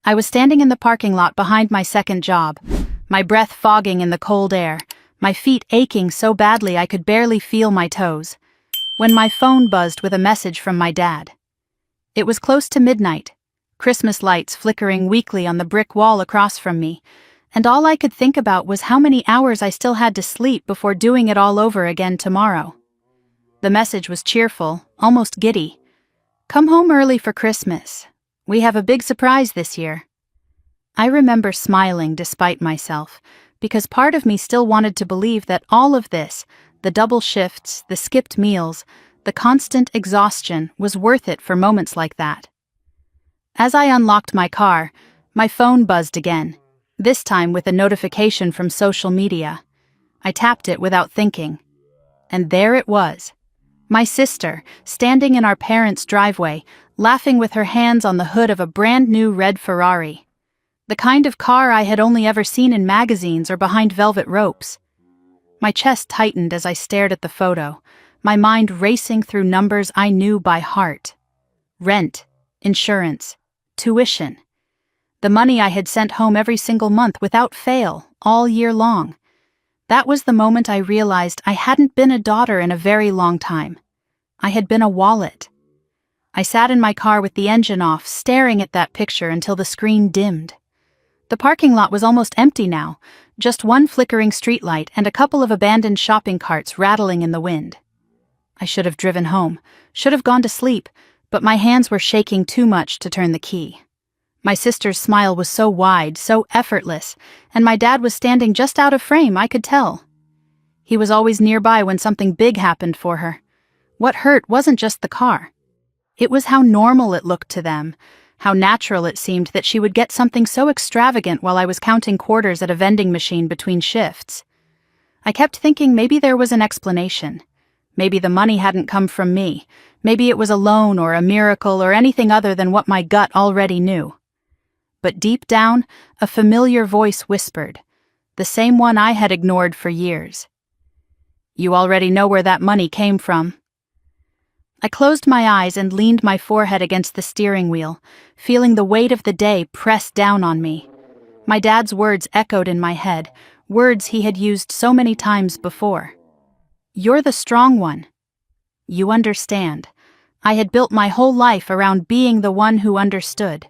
I was standing in the parking lot behind my second job, my breath fogging in the cold air, my feet aching so badly I could barely feel my toes, when my phone buzzed with a message from my dad. It was close to midnight, Christmas lights flickering weakly on the brick wall across from me, and all I could think about was how many hours I still had to sleep before doing it all over again tomorrow. The message was cheerful, almost giddy. "Come home early for Christmas. We have a big surprise this year." I remember smiling despite myself, because part of me still wanted to believe that all of this, the double shifts, the skipped meals, the constant exhaustion, was worth it for moments like that. As I unlocked my car, my phone buzzed again, this time with a notification from social media. I tapped it without thinking. And there it was. My sister, standing in our parents' driveway, laughing with her hands on the hood of a brand new red Ferrari. The kind of car I had only ever seen in magazines or behind velvet ropes. My chest tightened as I stared at the photo, my mind racing through numbers I knew by heart. Rent, insurance, tuition. The money I had sent home every single month without fail, all year long. That was the moment I realized I hadn't been a daughter in a very long time. I had been a wallet. I sat in my car with the engine off, staring at that picture until the screen dimmed. The parking lot was almost empty now, just one flickering streetlight and a couple of abandoned shopping carts rattling in the wind. I should have driven home, should have gone to sleep, but my hands were shaking too much to turn the key. My sister's smile was so wide, so effortless, and my dad was standing just out of frame, I could tell. He was always nearby when something big happened for her. What hurt wasn't just the car. It was how normal it looked to them, how natural it seemed that she would get something so extravagant while I was counting quarters at a vending machine between shifts. I kept thinking maybe there was an explanation. Maybe the money hadn't come from me. Maybe it was a loan or a miracle or anything other than what my gut already knew. But deep down, a familiar voice whispered, the same one I had ignored for years. "You already know where that money came from." I closed my eyes and leaned my forehead against the steering wheel, feeling the weight of the day press down on me. My dad's words echoed in my head, words he had used so many times before. "You're the strong one. You understand." I had built my whole life around being the one who understood.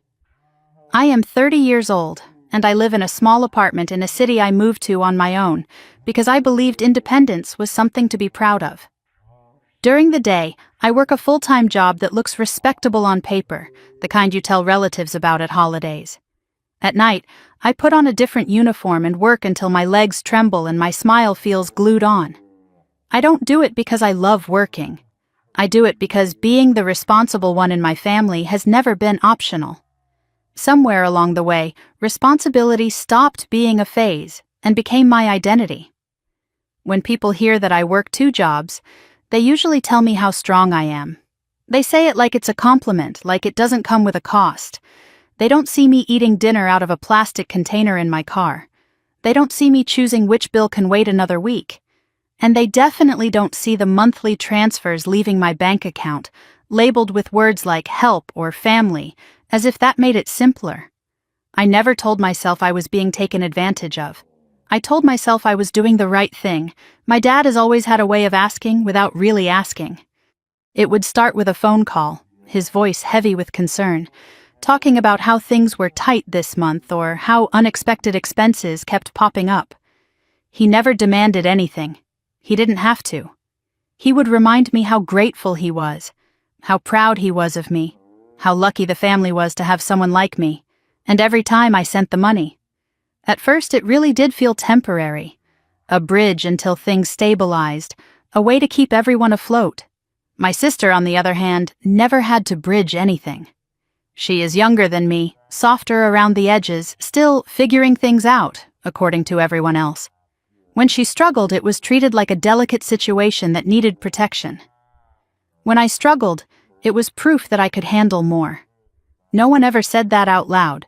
I am 30 years old, and I live in a small apartment in a city I moved to on my own, because I believed independence was something to be proud of. During the day, I work a full-time job that looks respectable on paper, the kind you tell relatives about at holidays. At night, I put on a different uniform and work until my legs tremble and my smile feels glued on. I don't do it because I love working. I do it because being the responsible one in my family has never been optional. Somewhere along the way, responsibility stopped being a phase and became my identity. When people hear that I work 2 jobs, they usually tell me how strong I am. They say it like it's a compliment, like it doesn't come with a cost. They don't see me eating dinner out of a plastic container in my car. They don't see me choosing which bill can wait another week. And they definitely don't see the monthly transfers leaving my bank account, labeled with words like help or family, as if that made it simpler. I never told myself I was being taken advantage of. I told myself I was doing the right thing. My dad has always had a way of asking without really asking. It would start with a phone call, his voice heavy with concern, talking about how things were tight this month or how unexpected expenses kept popping up. He never demanded anything. He didn't have to. He would remind me how grateful he was, how proud he was of me, how lucky the family was to have someone like me, and every time I sent the money. At first it really did feel temporary, a bridge until things stabilized, a way to keep everyone afloat. My sister, on the other hand, never had to bridge anything. She is younger than me, softer around the edges, still figuring things out, according to everyone else. When she struggled, it was treated like a delicate situation that needed protection. When I struggled, it was proof that I could handle more. No one ever said that out loud,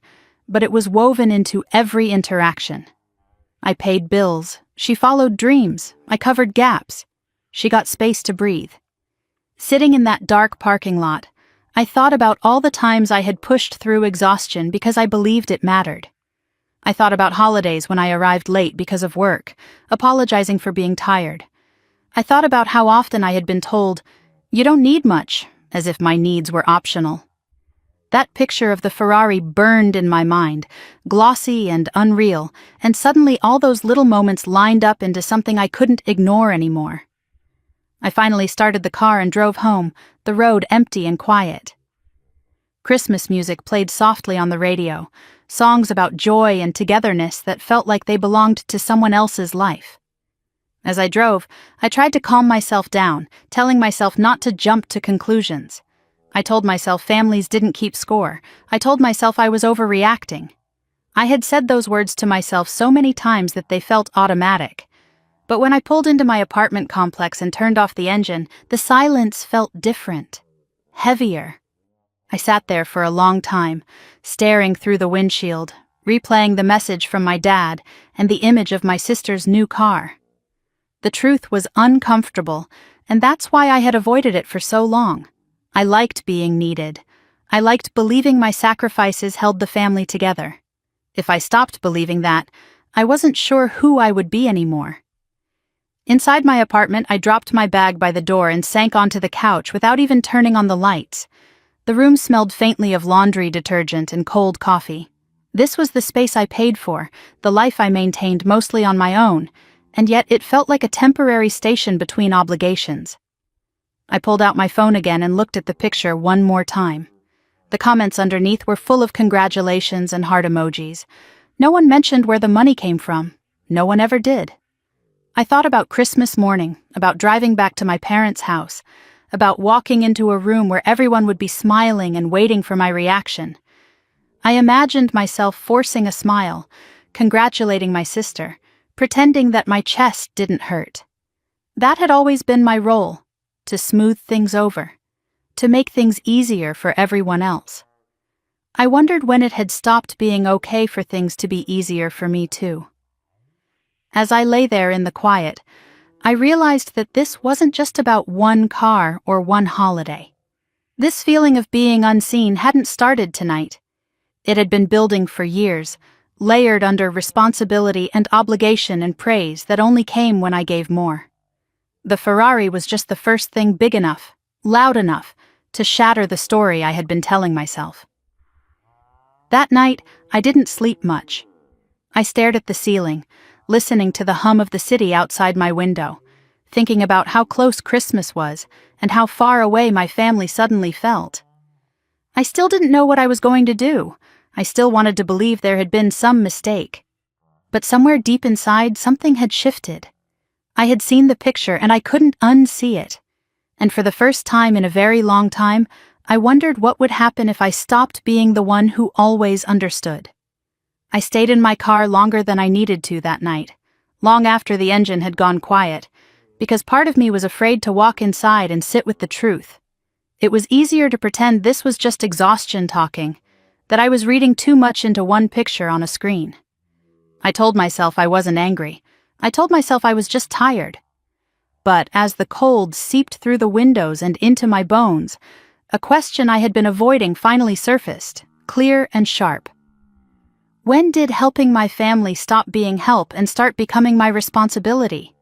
but it was woven into every interaction. I paid bills, she followed dreams, I covered gaps. She got space to breathe. Sitting in that dark parking lot, I thought about all the times I had pushed through exhaustion because I believed it mattered. I thought about holidays when I arrived late because of work, apologizing for being tired. I thought about how often I had been told, "You don't need much," as if my needs were optional. That picture of the Ferrari burned in my mind, glossy and unreal, and suddenly all those little moments lined up into something I couldn't ignore anymore. I finally started the car and drove home, the road empty and quiet. Christmas music played softly on the radio, songs about joy and togetherness that felt like they belonged to someone else's life. As I drove, I tried to calm myself down, telling myself not to jump to conclusions. I told myself families didn't keep score. I told myself I was overreacting. I had said those words to myself so many times that they felt automatic. But when I pulled into my apartment complex and turned off the engine, the silence felt different, heavier. I sat there for a long time, staring through the windshield, replaying the message from my dad and the image of my sister's new car. The truth was uncomfortable, and that's why I had avoided it for so long. I liked being needed. I liked believing my sacrifices held the family together. If I stopped believing that, I wasn't sure who I would be anymore. Inside my apartment, I dropped my bag by the door and sank onto the couch without even turning on the lights. The room smelled faintly of laundry detergent and cold coffee. This was the space I paid for, the life I maintained mostly on my own, and yet it felt like a temporary station between obligations. I pulled out my phone again and looked at the picture one more time. The comments underneath were full of congratulations and heart emojis. No one mentioned where the money came from. No one ever did. I thought about Christmas morning, about driving back to my parents' house, about walking into a room where everyone would be smiling and waiting for my reaction. I imagined myself forcing a smile, congratulating my sister, pretending that my chest didn't hurt. That had always been my role, to smooth things over, to make things easier for everyone else. I wondered when it had stopped being okay for things to be easier for me too. As I lay there in the quiet, I realized that this wasn't just about one car or one holiday. This feeling of being unseen hadn't started tonight. It had been building for years, layered under responsibility and obligation and praise that only came when I gave more. The Ferrari was just the first thing big enough, loud enough, to shatter the story I had been telling myself. That night, I didn't sleep much. I stared at the ceiling, listening to the hum of the city outside my window, thinking about how close Christmas was and how far away my family suddenly felt. I still didn't know what I was going to do. I still wanted to believe there had been some mistake. But somewhere deep inside, something had shifted. I had seen the picture and I couldn't unsee it. And for the first time in a very long time, I wondered what would happen if I stopped being the one who always understood. I stayed in my car longer than I needed to that night, long after the engine had gone quiet, because part of me was afraid to walk inside and sit with the truth. It was easier to pretend this was just exhaustion talking, that I was reading too much into one picture on a screen. I told myself I wasn't angry. I told myself I was just tired. But as the cold seeped through the windows and into my bones, a question I had been avoiding finally surfaced, clear and sharp. When did helping my family stop being help and start becoming my responsibility?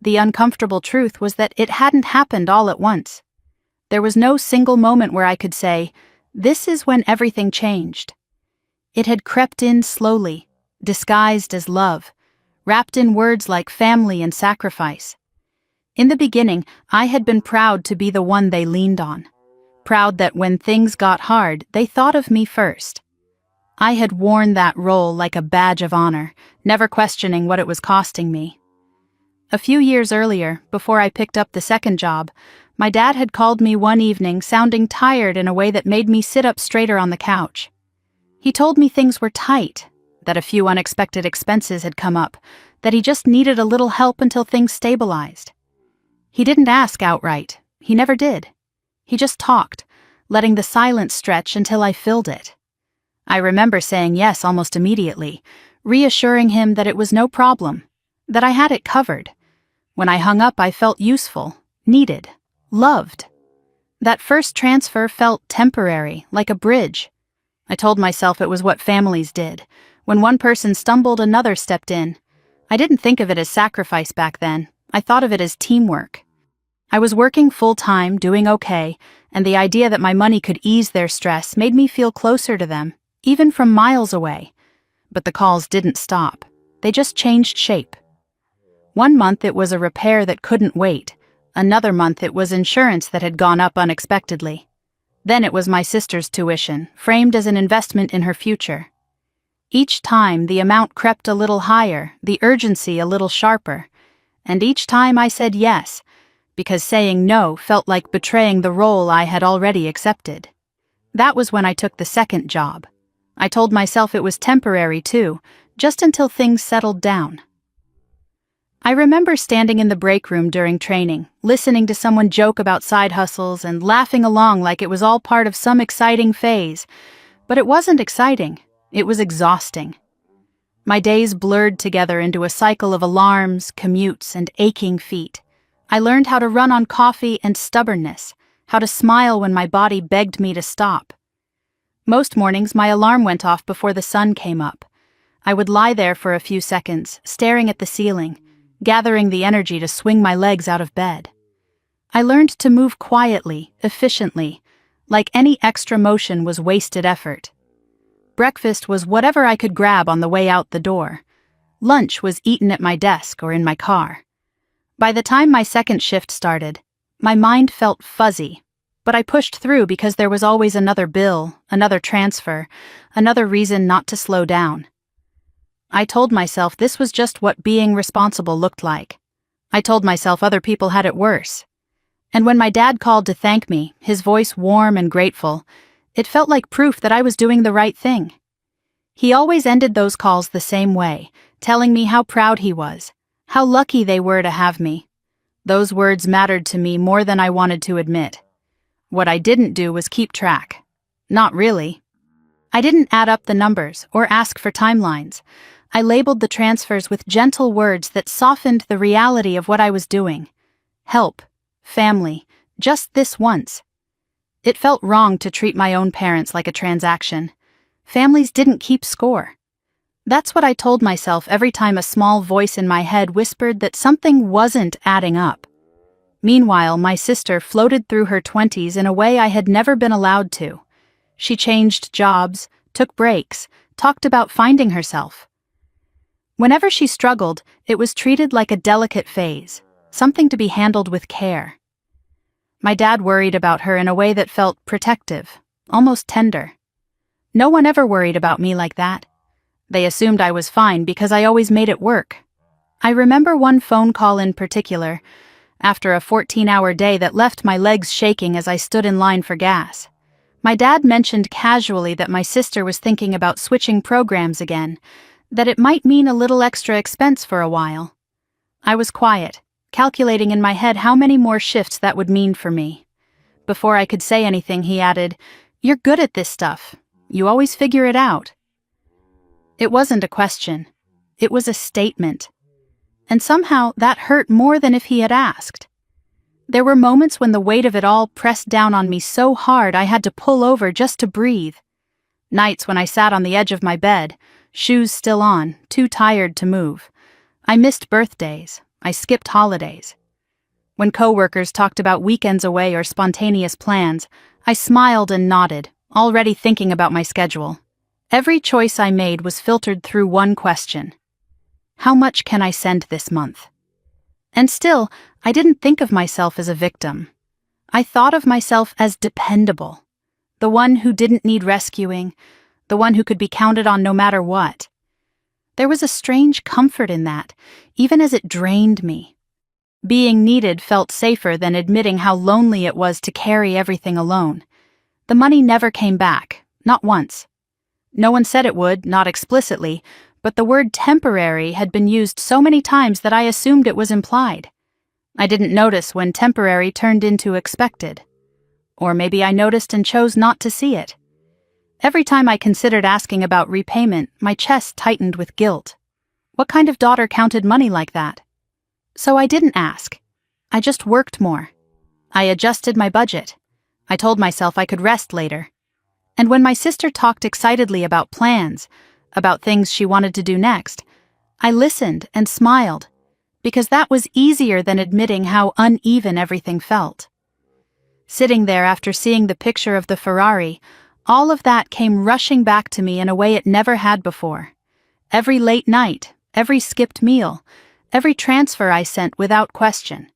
The uncomfortable truth was that it hadn't happened all at once. There was no single moment where I could say, "This is when everything changed." It had crept in slowly, disguised as love, wrapped in words like family and sacrifice. In the beginning, I had been proud to be the one they leaned on, proud that when things got hard, they thought of me first. I had worn that role like a badge of honor, never questioning what it was costing me. A few years earlier, before I picked up the second job, my dad had called me one evening sounding tired in a way that made me sit up straighter on the couch. He told me things were tight, that a few unexpected expenses had come up, that he just needed a little help until things stabilized. He didn't ask outright. He never did. He just talked, letting the silence stretch until I filled it. I remember saying yes almost immediately, reassuring him that it was no problem, that I had it covered. When I hung up, I felt useful, needed, loved. That first transfer felt temporary, like a bridge. I told myself it was what families did. When one person stumbled, another stepped in. I didn't think of it as sacrifice back then. I thought of it as teamwork. I was working full-time, doing okay, and the idea that my money could ease their stress made me feel closer to them, even from miles away. But the calls didn't stop. They just changed shape. One month it was a repair that couldn't wait. Another month it was insurance that had gone up unexpectedly. Then it was my sister's tuition, framed as an investment in her future. Each time the amount crept a little higher, the urgency a little sharper. And each time I said yes, because saying no felt like betraying the role I had already accepted. That was when I took the second job. I told myself it was temporary too, just until things settled down. I remember standing in the break room during training, listening to someone joke about side hustles and laughing along like it was all part of some exciting phase. But it wasn't exciting, it was exhausting. My days blurred together into a cycle of alarms, commutes, and aching feet. I learned how to run on coffee and stubbornness, how to smile when my body begged me to stop. Most mornings my alarm went off before the sun came up. I would lie there for a few seconds, staring at the ceiling, gathering the energy to swing my legs out of bed. I learned to move quietly, efficiently, like any extra motion was wasted effort. Breakfast was whatever I could grab on the way out the door. Lunch was eaten at my desk or in my car. By the time my second shift started, my mind felt fuzzy, but I pushed through because there was always another bill, another transfer, another reason not to slow down. I told myself this was just what being responsible looked like. I told myself other people had it worse. And when my dad called to thank me, his voice warm and grateful, it felt like proof that I was doing the right thing. He always ended those calls the same way, telling me how proud he was, how lucky they were to have me. Those words mattered to me more than I wanted to admit. What I didn't do was keep track. Not really. I didn't add up the numbers or ask for timelines. I labeled the transfers with gentle words that softened the reality of what I was doing. Help, family, just this once. It felt wrong to treat my own parents like a transaction. Families didn't keep score. That's what I told myself every time a small voice in my head whispered that something wasn't adding up. Meanwhile, my sister floated through her 20s in a way I had never been allowed to. She changed jobs, took breaks, talked about finding herself. Whenever she struggled, it was treated like a delicate phase, something to be handled with care. My dad worried about her in a way that felt protective, almost tender. No one ever worried about me like that. They assumed I was fine because I always made it work. I remember one phone call in particular, after a 14-hour day that left my legs shaking as I stood in line for gas. My dad mentioned casually that my sister was thinking about switching programs again, that it might mean a little extra expense for a while. I was quiet, calculating in my head how many more shifts that would mean for me. Before I could say anything, he added, "You're good at this stuff. You always figure it out." It wasn't a question. It was a statement. And somehow that hurt more than if he had asked. There were moments when the weight of it all pressed down on me so hard I had to pull over just to breathe. Nights when I sat on the edge of my bed, shoes still on, too tired to move. I missed birthdays. I skipped holidays. When coworkers talked about weekends away or spontaneous plans, I smiled and nodded, already thinking about my schedule. Every choice I made was filtered through one question. How much can I send this month? And still, I didn't think of myself as a victim. I thought of myself as dependable, the one who didn't need rescuing, the one who could be counted on no matter what. There was a strange comfort in that, even as it drained me. Being needed felt safer than admitting how lonely it was to carry everything alone. The money never came back, not once. No one said it would, not explicitly, but the word temporary had been used so many times that I assumed it was implied. I didn't notice when temporary turned into expected. Or maybe I noticed and chose not to see it. Every time I considered asking about repayment, my chest tightened with guilt. What kind of daughter counted money like that? So I didn't ask. I just worked more. I adjusted my budget. I told myself I could rest later. And when my sister talked excitedly about plans, about things she wanted to do next, I listened and smiled, because that was easier than admitting how uneven everything felt. Sitting there after seeing the picture of the Ferrari, all of that came rushing back to me in a way it never had before. Every late night, every skipped meal, every transfer I sent without question.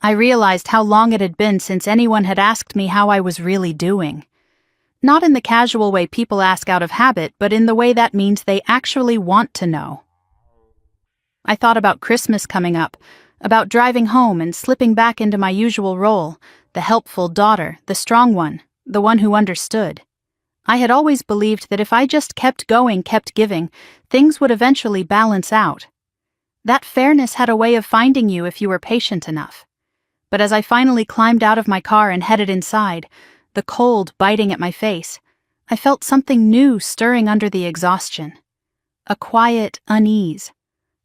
I realized how long it had been since anyone had asked me how I was really doing. Not in the casual way people ask out of habit, but in the way that means they actually want to know. I thought about Christmas coming up, about driving home and slipping back into my usual role, the helpful daughter, the strong one, the one who understood. I had always believed that if I just kept going, kept giving, things would eventually balance out. That fairness had a way of finding you if you were patient enough. But as I finally climbed out of my car and headed inside, the cold biting at my face, I felt something new stirring under the exhaustion. A quiet unease.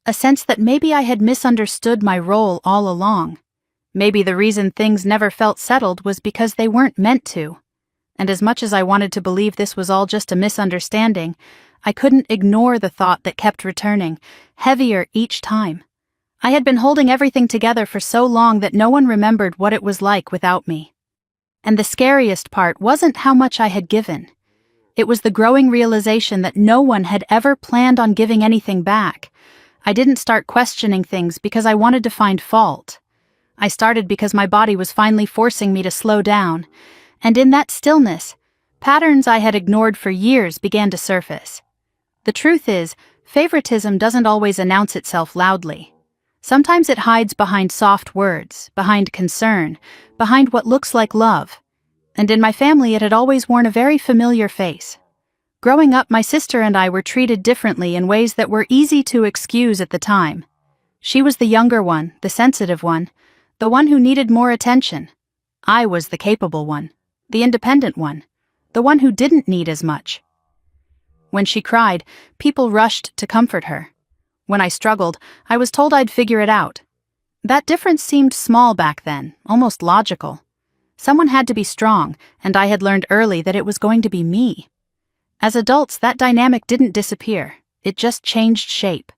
A sense that maybe I had misunderstood my role all along. Maybe the reason things never felt settled was because they weren't meant to. And as much as I wanted to believe this was all just a misunderstanding, I couldn't ignore the thought that kept returning, heavier each time. I had been holding everything together for so long that no one remembered what it was like without me. And the scariest part wasn't how much I had given. It was the growing realization that no one had ever planned on giving anything back. I didn't start questioning things because I wanted to find fault. I started because my body was finally forcing me to slow down. And in that stillness, patterns I had ignored for years began to surface. The truth is, favoritism doesn't always announce itself loudly. Sometimes it hides behind soft words, behind concern, behind what looks like love. And in my family it had always worn a very familiar face. Growing up, my sister and I were treated differently in ways that were easy to excuse at the time. She was the younger one, the sensitive one, the one who needed more attention. I was the capable one, the independent one, the one who didn't need as much. When she cried, people rushed to comfort her. When I struggled, I was told I'd figure it out. That difference seemed small back then, almost logical. Someone had to be strong, and I had learned early that it was going to be me. As adults, that dynamic didn't disappear, it just changed shape.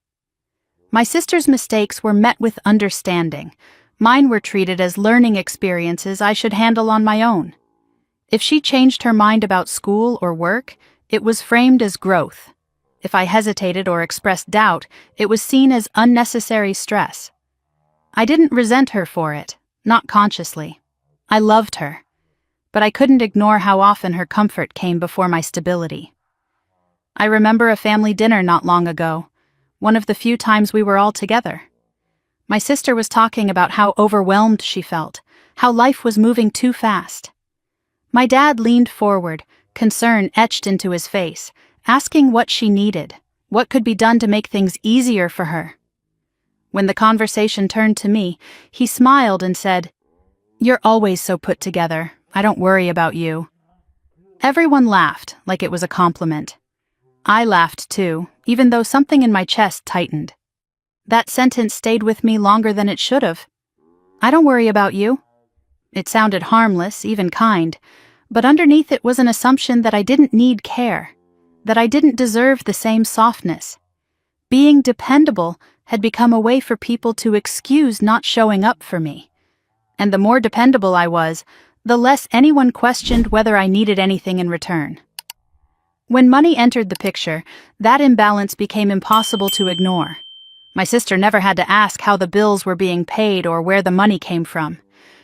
My sister's mistakes were met with understanding. Mine were treated as learning experiences I should handle on my own. If she changed her mind about school or work, it was framed as growth. If I hesitated or expressed doubt, it was seen as unnecessary stress. I didn't resent her for it, not consciously. I loved her. But I couldn't ignore how often her comfort came before my stability. I remember a family dinner not long ago, one of the few times we were all together. My sister was talking about how overwhelmed she felt, how life was moving too fast. My dad leaned forward, concern etched into his face, asking what she needed, what could be done to make things easier for her. When the conversation turned to me, he smiled and said, "You're always so put together. I don't worry about you." Everyone laughed, like it was a compliment. I laughed too, even though something in my chest tightened. That sentence stayed with me longer than it should have. "I don't worry about you." It sounded harmless, even kind, but underneath it was an assumption that I didn't need care, that I didn't deserve the same softness. Being dependable had become a way for people to excuse not showing up for me. And the more dependable I was, the less anyone questioned whether I needed anything in return. When money entered the picture, that imbalance became impossible to ignore. My sister never had to ask how the bills were being paid or where the money came from.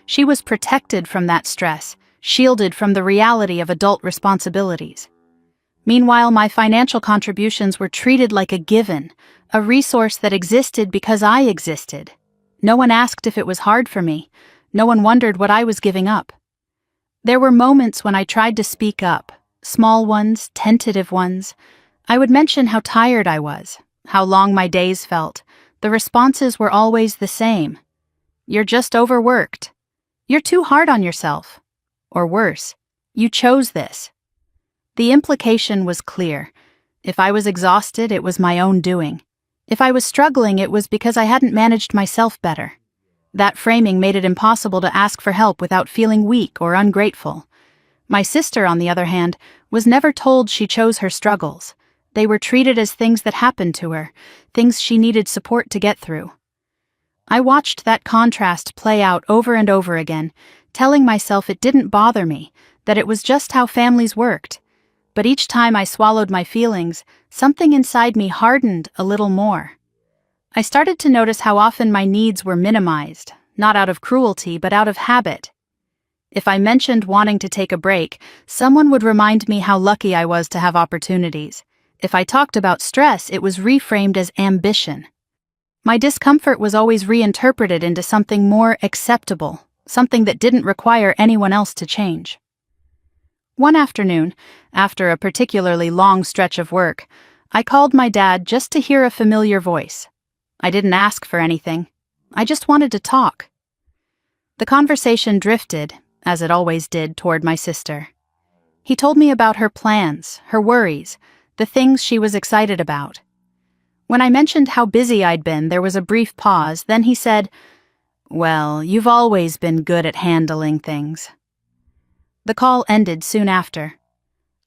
She was protected from that stress, shielded from the reality of adult responsibilities. Meanwhile, my financial contributions were treated like a given, a resource that existed because I existed. No one asked if it was hard for me. No one wondered what I was giving up. There were moments when I tried to speak up, small ones, tentative ones. I would mention how tired I was, how long my days felt. The responses were always the same. "You're just overworked." "You're too hard on yourself." Or worse, "You chose this." The implication was clear. If I was exhausted, it was my own doing. If I was struggling, it was because I hadn't managed myself better. That framing made it impossible to ask for help without feeling weak or ungrateful. My sister, on the other hand, was never told she chose her struggles. They were treated as things that happened to her, things she needed support to get through. I watched that contrast play out over and over again, telling myself it didn't bother me, that it was just how families worked. But each time I swallowed my feelings, something inside me hardened a little more. I started to notice how often my needs were minimized, not out of cruelty but out of habit. If I mentioned wanting to take a break, someone would remind me how lucky I was to have opportunities. If I talked about stress, it was reframed as ambition. My discomfort was always reinterpreted into something more acceptable, something that didn't require anyone else to change. One afternoon, after a particularly long stretch of work, I called my dad just to hear a familiar voice. I didn't ask for anything. I just wanted to talk. The conversation drifted, as it always did, toward my sister. He told me about her plans, her worries, the things she was excited about. When I mentioned how busy I'd been, there was a brief pause, then he said, "Well, you've always been good at handling things." The call ended soon after.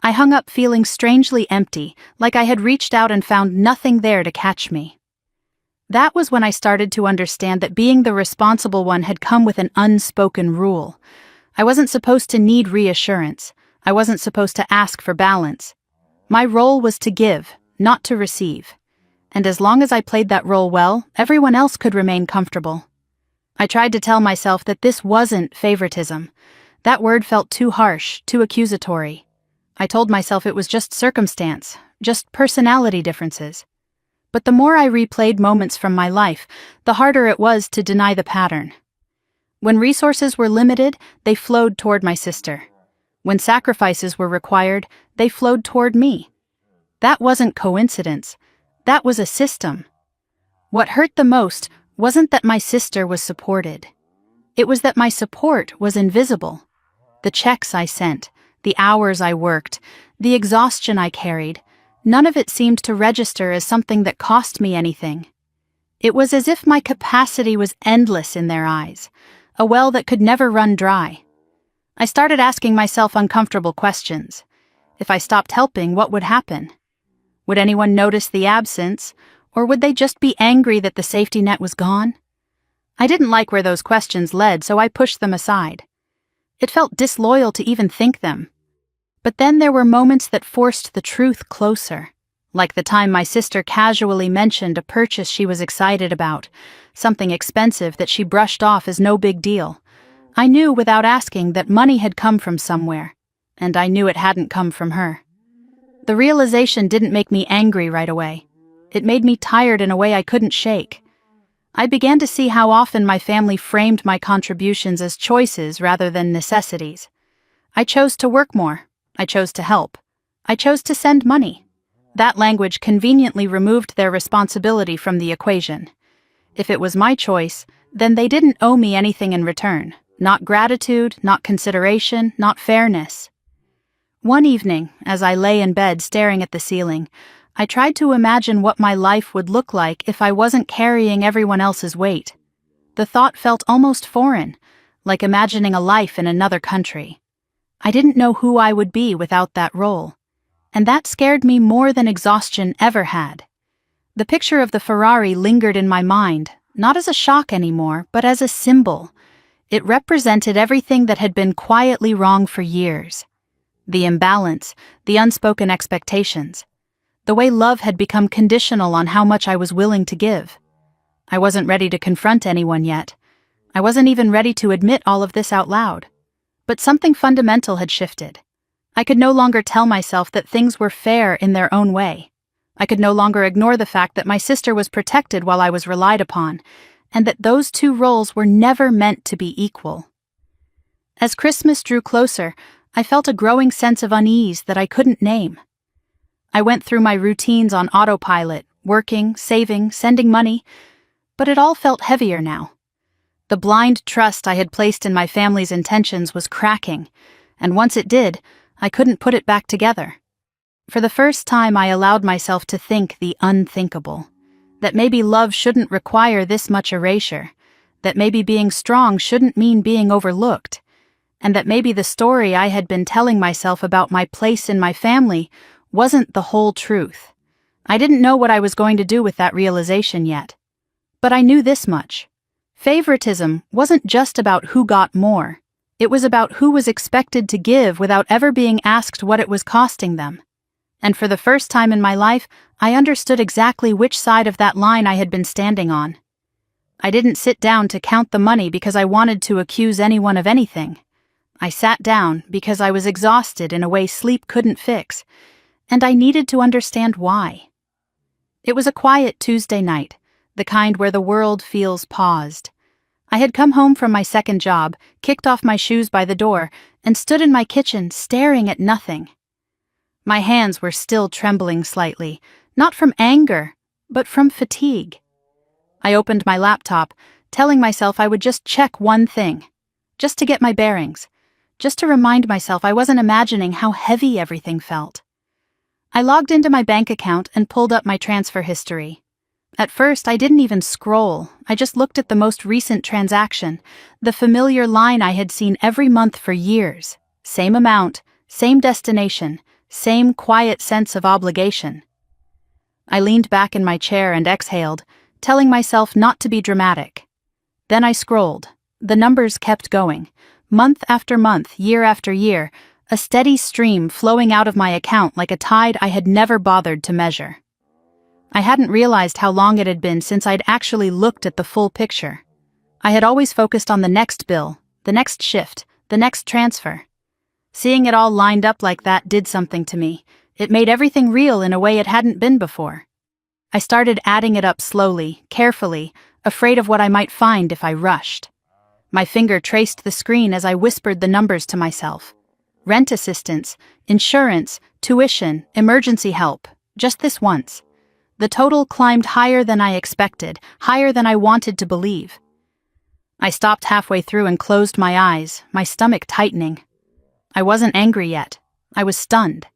I hung up feeling strangely empty, like I had reached out and found nothing there to catch me. That was when I started to understand that being the responsible one had come with an unspoken rule. I wasn't supposed to need reassurance. I wasn't supposed to ask for balance. My role was to give, not to receive. And as long as I played that role well, everyone else could remain comfortable. I tried to tell myself that this wasn't favoritism. That word felt too harsh, too accusatory. I told myself it was just circumstance, just personality differences. But the more I replayed moments from my life, the harder it was to deny the pattern. When resources were limited, they flowed toward my sister. When sacrifices were required, they flowed toward me. That wasn't coincidence. That was a system. What hurt the most wasn't that my sister was supported. It was that my support was invisible. The checks I sent, the hours I worked, the exhaustion I carried, none of it seemed to register as something that cost me anything. It was as if my capacity was endless in their eyes, a well that could never run dry. I started asking myself uncomfortable questions. If I stopped helping, what would happen? Would anyone notice the absence, or would they just be angry that the safety net was gone? I didn't like where those questions led, so I pushed them aside. It felt disloyal to even think them. But then there were moments that forced the truth closer, like the time my sister casually mentioned a purchase she was excited about, something expensive that she brushed off as no big deal. I knew without asking that money had come from somewhere, and I knew it hadn't come from her. The realization didn't make me angry right away. It made me tired in a way I couldn't shake. I began to see how often my family framed my contributions as choices rather than necessities. I chose to work more. I chose to help. I chose to send money. That language conveniently removed their responsibility from the equation. If it was my choice, then they didn't owe me anything in return. Not gratitude, not consideration, not fairness. One evening, as I lay in bed staring at the ceiling, I tried to imagine what my life would look like if I wasn't carrying everyone else's weight. The thought felt almost foreign, like imagining a life in another country. I didn't know who I would be without that role, and that scared me more than exhaustion ever had. The picture of the Ferrari lingered in my mind, not as a shock anymore, but as a symbol. It represented everything that had been quietly wrong for years. The imbalance, the unspoken expectations. The way love had become conditional on how much I was willing to give. I wasn't ready to confront anyone yet. I wasn't even ready to admit all of this out loud. But something fundamental had shifted. I could no longer tell myself that things were fair in their own way. I could no longer ignore the fact that my sister was protected while I was relied upon, and that those two roles were never meant to be equal. As Christmas drew closer, I felt a growing sense of unease that I couldn't name. I went through my routines on autopilot, working, saving, sending money, but it all felt heavier now. The blind trust I had placed in my family's intentions was cracking, and once it did, I couldn't put it back together. For the first time, I allowed myself to think the unthinkable, that maybe love shouldn't require this much erasure, that maybe being strong shouldn't mean being overlooked, and that maybe the story I had been telling myself about my place in my family wasn't the whole truth. I didn't know what I was going to do with that realization yet. But I knew this much. Favoritism wasn't just about who got more. It was about who was expected to give without ever being asked what it was costing them. And for the first time in my life, I understood exactly which side of that line I had been standing on. I didn't sit down to count the money because I wanted to accuse anyone of anything. I sat down because I was exhausted in a way sleep couldn't fix, and I needed to understand why. It was a quiet Tuesday night, the kind where the world feels paused. I had come home from my second job, kicked off my shoes by the door, and stood in my kitchen staring at nothing. My hands were still trembling slightly, not from anger, but from fatigue. I opened my laptop, telling myself I would just check one thing, just to get my bearings, just to remind myself I wasn't imagining how heavy everything felt. I logged into my bank account and pulled up my transfer history. At first, I didn't even scroll. I just looked at the most recent transaction, the familiar line I had seen every month for years. Same amount, same destination, same quiet sense of obligation. I leaned back in my chair and exhaled, telling myself not to be dramatic. Then I scrolled. The numbers kept going. Month after month, year after year, a steady stream flowing out of my account like a tide I had never bothered to measure. I hadn't realized how long it had been since I'd actually looked at the full picture. I had always focused on the next bill, the next shift, the next transfer. Seeing it all lined up like that did something to me. It made everything real in a way it hadn't been before. I started adding it up slowly, carefully, afraid of what I might find if I rushed. My finger traced the screen as I whispered the numbers to myself. Rent assistance, insurance, tuition, emergency help, just this once. The total climbed higher than I expected, higher than I wanted to believe. I stopped halfway through and closed my eyes, my stomach tightening. I wasn't angry yet. I was stunned.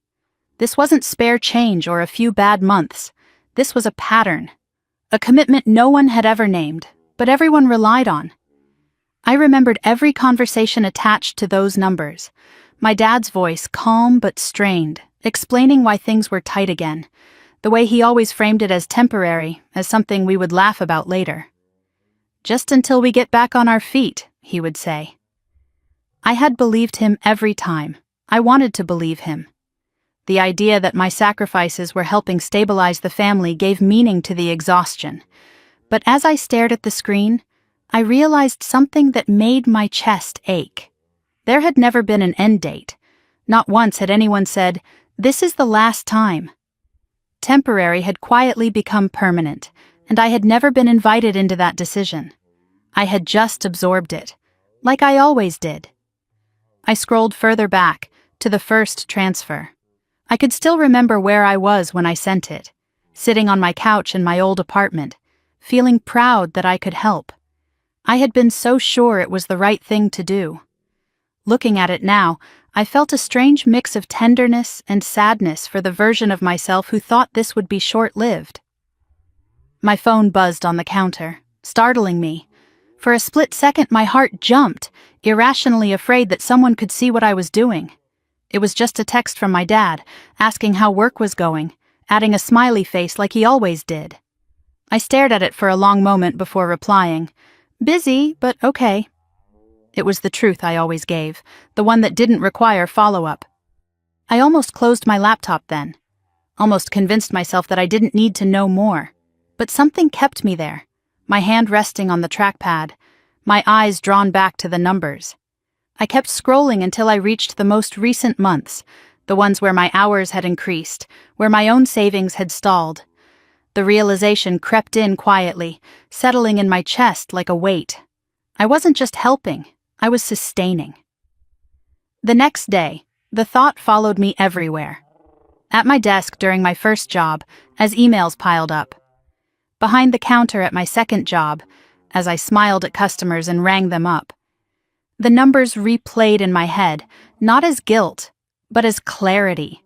This wasn't spare change or a few bad months. This was a pattern. A commitment no one had ever named, but everyone relied on. I remembered every conversation attached to those numbers. My dad's voice, calm but strained, explaining why things were tight again. The way he always framed it as temporary, as something we would laugh about later. Just until we get back on our feet, he would say. I had believed him every time. I wanted to believe him. The idea that my sacrifices were helping stabilize the family gave meaning to the exhaustion. But as I stared at the screen, I realized something that made my chest ache. There had never been an end date. Not once had anyone said, "This is the last time." Temporary had quietly become permanent, and I had never been invited into that decision. I had just absorbed it, like I always did. I scrolled further back, to the first transfer. I could still remember where I was when I sent it, sitting on my couch in my old apartment, feeling proud that I could help. I had been so sure it was the right thing to do. Looking at it now, I felt a strange mix of tenderness and sadness for the version of myself who thought this would be short-lived. My phone buzzed on the counter, startling me. For a split second, my heart jumped, irrationally afraid that someone could see what I was doing. It was just a text from my dad, asking how work was going, adding a smiley face like he always did. I stared at it for a long moment before replying, "Busy, but okay." It was the truth I always gave, the one that didn't require follow-up. I almost closed my laptop then, almost convinced myself that I didn't need to know more. But something kept me there, my hand resting on the trackpad, my eyes drawn back to the numbers. I kept scrolling until I reached the most recent months, the ones where my hours had increased, where my own savings had stalled. The realization crept in quietly, settling in my chest like a weight. I wasn't just helping, I was sustaining. The next day, the thought followed me everywhere. At my desk during my first job, as emails piled up. Behind the counter at my second job, as I smiled at customers and rang them up. The numbers replayed in my head, not as guilt, but as clarity.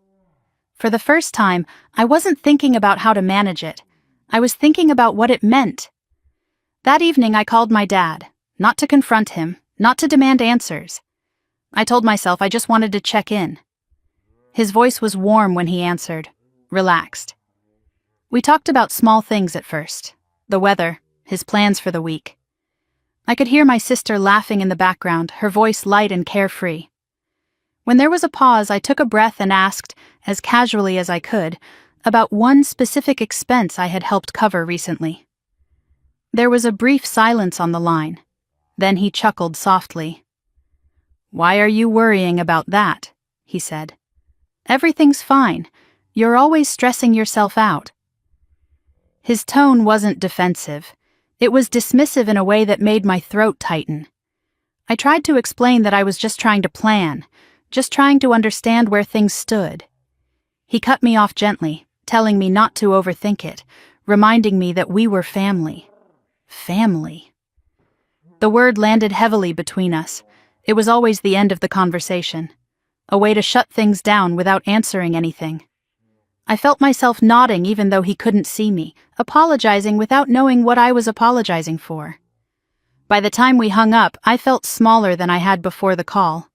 For the first time, I wasn't thinking about how to manage it. I was thinking about what it meant. That evening I called my dad, not to confront him, not to demand answers. I told myself I just wanted to check in. His voice was warm when he answered, relaxed. We talked about small things at first, the weather, his plans for the week. I could hear my sister laughing in the background, her voice light and carefree. When there was a pause, I took a breath and asked, as casually as I could, about one specific expense I had helped cover recently. There was a brief silence on the line. Then he chuckled softly. "Why are you worrying about that?" he said. "Everything's fine. You're always stressing yourself out." His tone wasn't defensive. It was dismissive in a way that made my throat tighten. I tried to explain that I was just trying to plan, just trying to understand where things stood. He cut me off gently, telling me not to overthink it, reminding me that we were family. Family. The word landed heavily between us. It was always the end of the conversation, a way to shut things down without answering anything. I felt myself nodding even though he couldn't see me, apologizing without knowing what I was apologizing for. By the time we hung up, I felt smaller than I had before the call.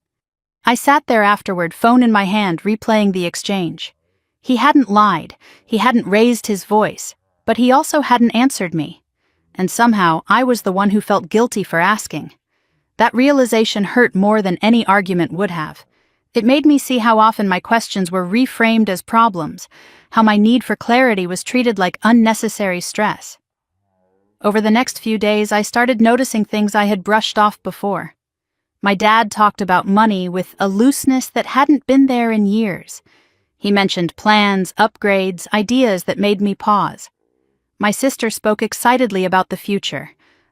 I sat there afterward, phone in my hand, replaying the exchange. He hadn't lied, he hadn't raised his voice, but he also hadn't answered me. And somehow, I was the one who felt guilty for asking. That realization hurt more than any argument would have. It made me see how often my questions were reframed as problems, how my need for clarity was treated like unnecessary stress. Over the next few days, I started noticing things I had brushed off before. My dad talked about money with a looseness that hadn't been there in years. He mentioned plans, upgrades, ideas that made me pause. My sister spoke excitedly about the future,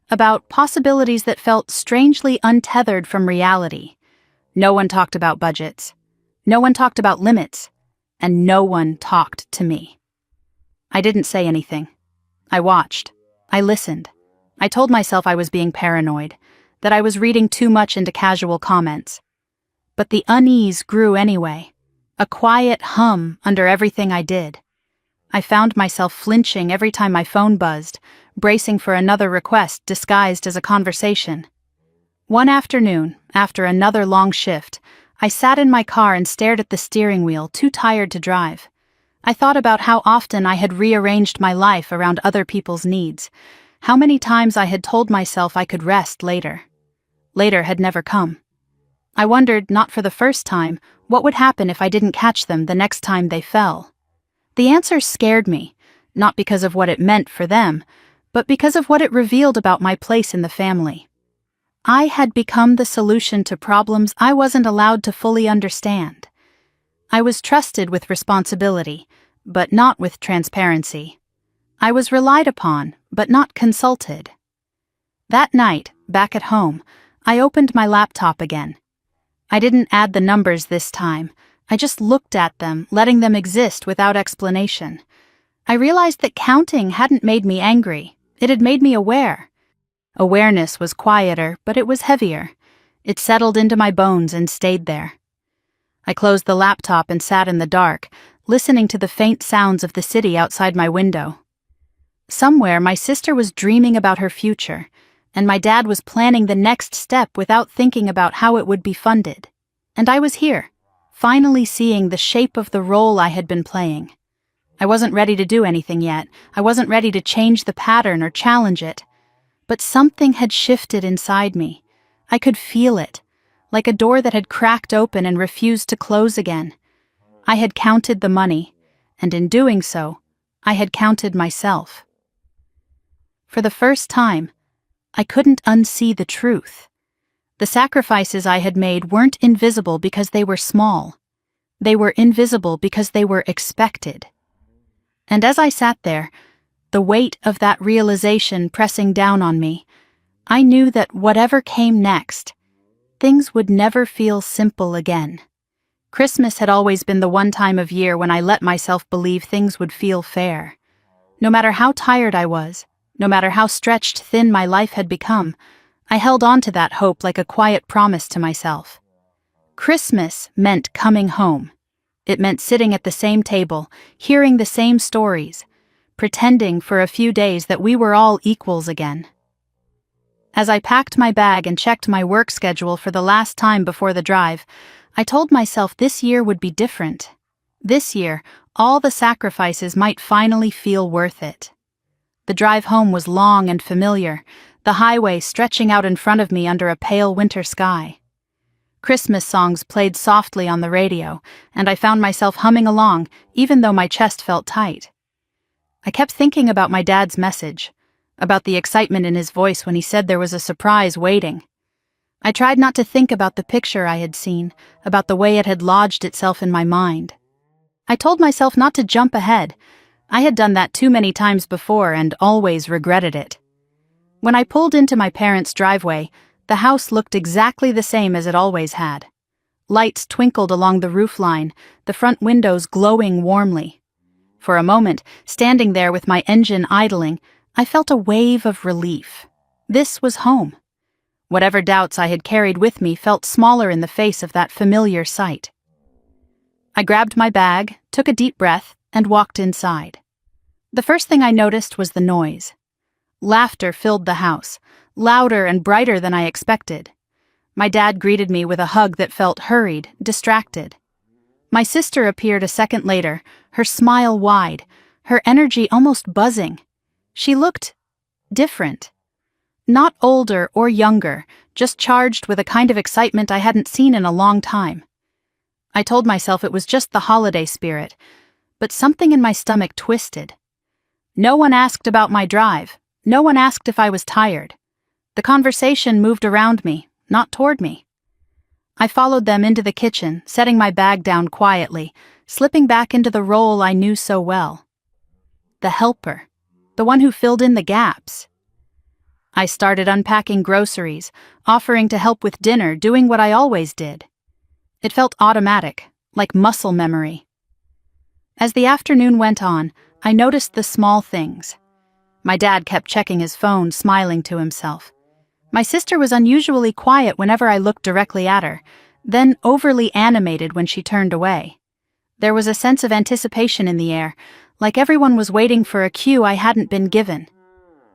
about possibilities that felt strangely untethered from reality. No one talked about budgets. No one talked about limits. And no one talked to me. I didn't say anything. I watched. I listened. I told myself I was being paranoid, that I was reading too much into casual comments. But the unease grew anyway, a quiet hum under everything I did. I found myself flinching every time my phone buzzed, bracing for another request disguised as a conversation. One afternoon, after another long shift, I sat in my car and stared at the steering wheel, too tired to drive. I thought about how often I had rearranged my life around other people's needs, how many times I had told myself I could rest later. Later had never come. I wondered, not for the first time, what would happen if I didn't catch them the next time they fell. The answer scared me, not because of what it meant for them, but because of what it revealed about my place in the family. I had become the solution to problems I wasn't allowed to fully understand. I was trusted with responsibility, but not with transparency. I was relied upon, but not consulted. That night, back at home, I opened my laptop again. I didn't add the numbers this time. I just looked at them, letting them exist without explanation. I realized that counting hadn't made me angry. It had made me aware. Awareness was quieter, but it was heavier. It settled into my bones and stayed there. I closed the laptop and sat in the dark, listening to the faint sounds of the city outside my window. Somewhere, my sister was dreaming about her future, and my dad was planning the next step without thinking about how it would be funded. And I was here, finally seeing the shape of the role I had been playing. I wasn't ready to do anything yet. I wasn't ready to change the pattern or challenge it. But something had shifted inside me. I could feel it, like a door that had cracked open and refused to close again. I had counted the money, and in doing so, I had counted myself. For the first time, I couldn't unsee the truth. The sacrifices I had made weren't invisible because they were small. They were invisible because they were expected. And as I sat there, the weight of that realization pressing down on me, I knew that whatever came next, things would never feel simple again. Christmas had always been the one time of year when I let myself believe things would feel fair. No matter how tired I was, no matter how stretched thin my life had become, I held on to that hope like a quiet promise to myself. Christmas meant coming home. It meant sitting at the same table, hearing the same stories, pretending for a few days that we were all equals again. As I packed my bag and checked my work schedule for the last time before the drive, I told myself this year would be different. This year, all the sacrifices might finally feel worth it. The drive home was long and familiar, the highway stretching out in front of me under a pale winter sky. Christmas songs played softly on the radio, and I found myself humming along, even though my chest felt tight. I kept thinking about my dad's message, about the excitement in his voice when he said there was a surprise waiting. I tried not to think about the picture I had seen, about the way it had lodged itself in my mind. I told myself not to jump ahead. I had done that too many times before and always regretted it. When I pulled into my parents' driveway, the house looked exactly the same as it always had. Lights twinkled along the roofline, the front windows glowing warmly. For a moment, standing there with my engine idling, I felt a wave of relief. This was home. Whatever doubts I had carried with me felt smaller in the face of that familiar sight. I grabbed my bag, took a deep breath, and walked inside. The first thing I noticed was the noise. Laughter filled the house, louder and brighter than I expected. My dad greeted me with a hug that felt hurried, distracted. My sister appeared a second later, her smile wide, her energy almost buzzing. She looked different. Not older or younger, just charged with a kind of excitement I hadn't seen in a long time. I told myself it was just the holiday spirit, but something in my stomach twisted. No one asked about my drive. No one asked if I was tired. The conversation moved around me, not toward me. I followed them into the kitchen, setting my bag down quietly, slipping back into the role I knew so well. The helper, the one who filled in the gaps. I started unpacking groceries, offering to help with dinner, doing what I always did. It felt automatic, like muscle memory. As the afternoon went on, I noticed the small things. My dad kept checking his phone, smiling to himself. My sister was unusually quiet whenever I looked directly at her, then overly animated when she turned away. There was a sense of anticipation in the air, like everyone was waiting for a cue I hadn't been given.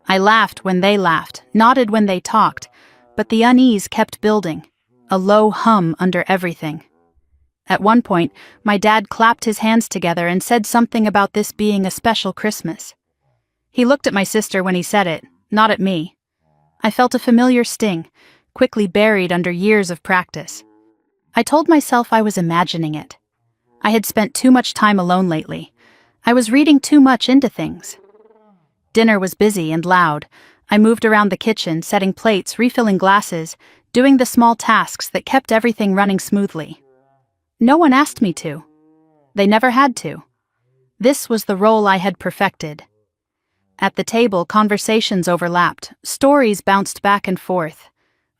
I laughed when they laughed, nodded when they talked, but the unease kept building, a low hum under everything. At one point, my dad clapped his hands together and said something about this being a special Christmas. He looked at my sister when he said it, not at me. I felt a familiar sting, quickly buried under years of practice. I told myself I was imagining it. I had spent too much time alone lately. I was reading too much into things. Dinner was busy and loud. I moved around the kitchen, setting plates, refilling glasses, doing the small tasks that kept everything running smoothly. No one asked me to. They never had to. This was the role I had perfected. At the table, conversations overlapped, stories bounced back and forth.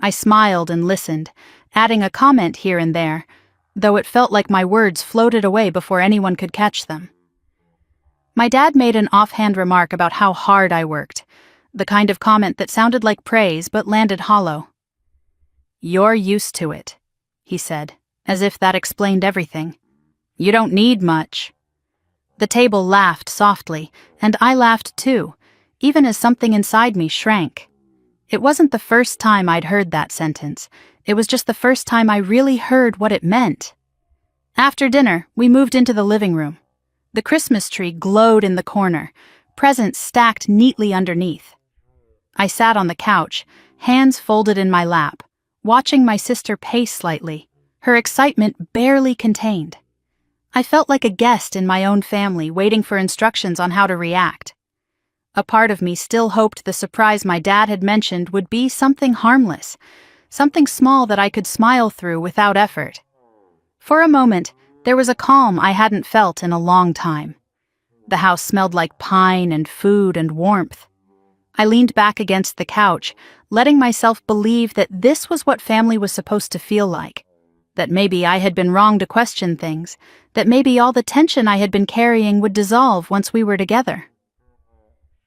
I smiled and listened, adding a comment here and there, though it felt like my words floated away before anyone could catch them. My dad made an offhand remark about how hard I worked, the kind of comment that sounded like praise but landed hollow. "You're used to it," he said, as if that explained everything. "You don't need much." The table laughed softly, and I laughed too, even as something inside me shrank. It wasn't the first time I'd heard that sentence. It was just the first time I really heard what it meant. After dinner, we moved into the living room. The Christmas tree glowed in the corner, presents stacked neatly underneath. I sat on the couch, hands folded in my lap, watching my sister pace slightly, her excitement barely contained. I felt like a guest in my own family, waiting for instructions on how to react. A part of me still hoped the surprise my dad had mentioned would be something harmless, something small that I could smile through without effort. For a moment, there was a calm I hadn't felt in a long time. The house smelled like pine and food and warmth. I leaned back against the couch, letting myself believe that this was what family was supposed to feel like. That maybe I had been wrong to question things, that maybe all the tension I had been carrying would dissolve once we were together.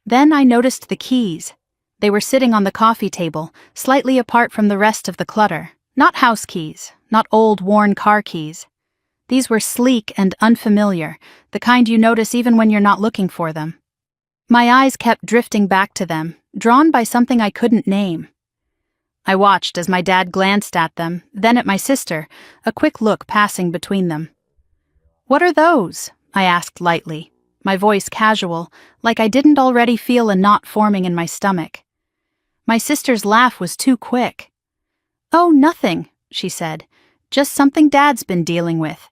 Then I noticed the keys. They were sitting on the coffee table, slightly apart from the rest of the clutter. Not house keys, not old worn car keys. These were sleek and unfamiliar, the kind you notice even when you're not looking for them. My eyes kept drifting back to them, drawn by something I couldn't name. I watched as my dad glanced at them, then at my sister, a quick look passing between them. "What are those?" I asked lightly, my voice casual, like I didn't already feel a knot forming in my stomach. My sister's laugh was too quick. "Oh, nothing," she said. "Just something Dad's been dealing with."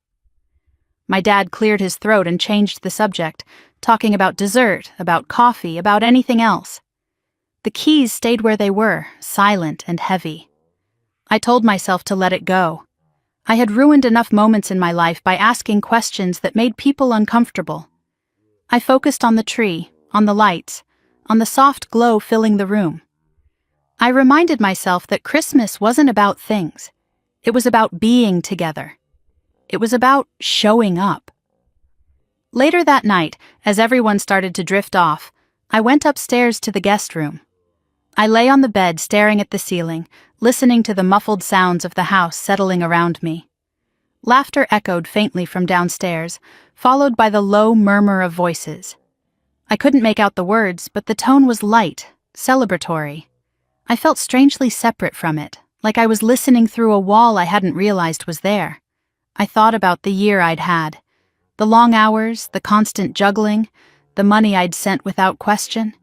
My dad cleared his throat and changed the subject, talking about dessert, about coffee, about anything else. The keys stayed where they were, silent and heavy. I told myself to let it go. I had ruined enough moments in my life by asking questions that made people uncomfortable. I focused on the tree, on the lights, on the soft glow filling the room. I reminded myself that Christmas wasn't about things. It was about being together. It was about showing up. Later that night, as everyone started to drift off, I went upstairs to the guest room. I lay on the bed staring at the ceiling, listening to the muffled sounds of the house settling around me. Laughter echoed faintly from downstairs, followed by the low murmur of voices. I couldn't make out the words, but the tone was light, celebratory. I felt strangely separate from it, like I was listening through a wall I hadn't realized was there. I thought about the year I'd had. The long hours, the constant juggling, the money I'd sent without question.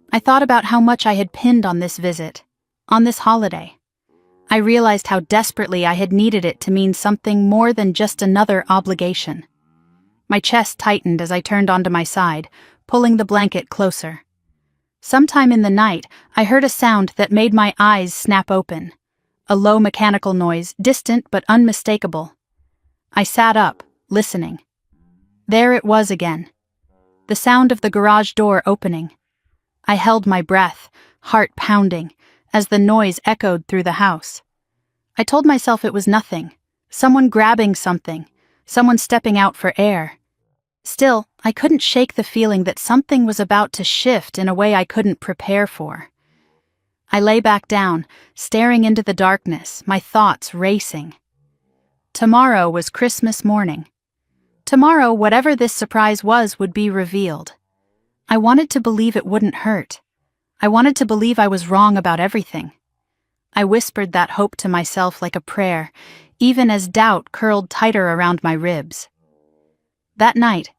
I thought about how much I had pinned on this visit, on this holiday. I realized how desperately I had needed it to mean something more than just another obligation. My chest tightened as I turned onto my side, pulling the blanket closer. Sometime in the night, I heard a sound that made my eyes snap open. A low mechanical noise, distant but unmistakable. I sat up, listening. There it was again. The sound of the garage door opening. I held my breath, heart pounding, as the noise echoed through the house. I told myself it was nothing. Someone grabbing something. Someone stepping out for air. Still, I couldn't shake the feeling that something was about to shift in a way I couldn't prepare for. I lay back down, staring into the darkness, my thoughts racing. Tomorrow was Christmas morning. Tomorrow, whatever this surprise was, would be revealed. I wanted to believe it wouldn't hurt. I wanted to believe I was wrong about everything. I whispered that hope to myself like a prayer, even as doubt curled tighter around my ribs. That night,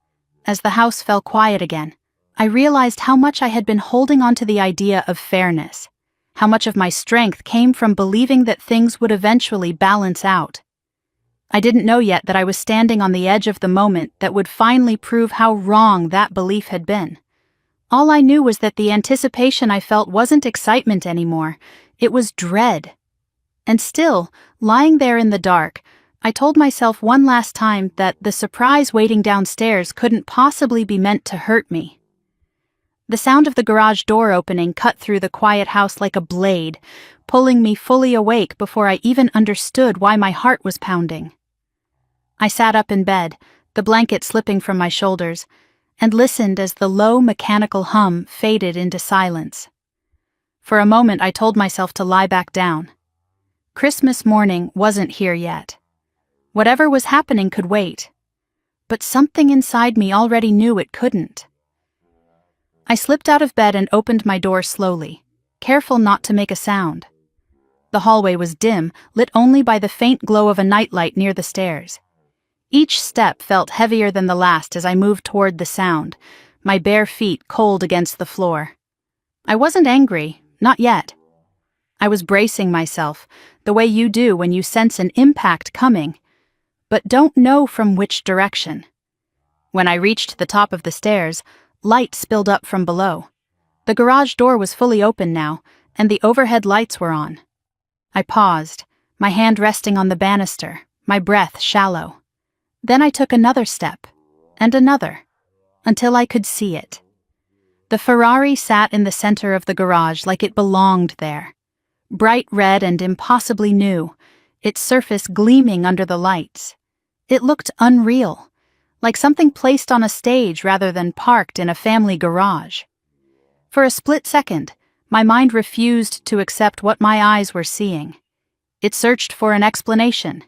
as the house fell quiet again, I realized how much I had been holding on to the idea of fairness, how much of my strength came from believing that things would eventually balance out. I didn't know yet that I was standing on the edge of the moment that would finally prove how wrong that belief had been. All I knew was that the anticipation I felt wasn't excitement anymore, it was dread. And still, lying there in the dark, I told myself one last time that the surprise waiting downstairs couldn't possibly be meant to hurt me. The sound of the garage door opening cut through the quiet house like a blade, pulling me fully awake before I even understood why my heart was pounding. I sat up in bed, the blanket slipping from my shoulders, and listened as the low mechanical hum faded into silence. For a moment I told myself to lie back down. Christmas morning wasn't here yet. Whatever was happening could wait. But something inside me already knew it couldn't. I slipped out of bed and opened my door slowly, careful not to make a sound. The hallway was dim, lit only by the faint glow of a nightlight near the stairs. Each step felt heavier than the last as I moved toward the sound, my bare feet cold against the floor. I wasn't angry, not yet. I was bracing myself, the way you do when you sense an impact coming, but don't know from which direction. When I reached the top of the stairs, light spilled up from below. The garage door was fully open now, and the overhead lights were on. I paused, my hand resting on the banister, my breath shallow. Then I took another step, and another, until I could see it. The Ferrari sat in the center of the garage like it belonged there. Bright red and impossibly new, its surface gleaming under the lights. It looked unreal, like something placed on a stage rather than parked in a family garage. For a split second, my mind refused to accept what my eyes were seeing. It searched for an explanation.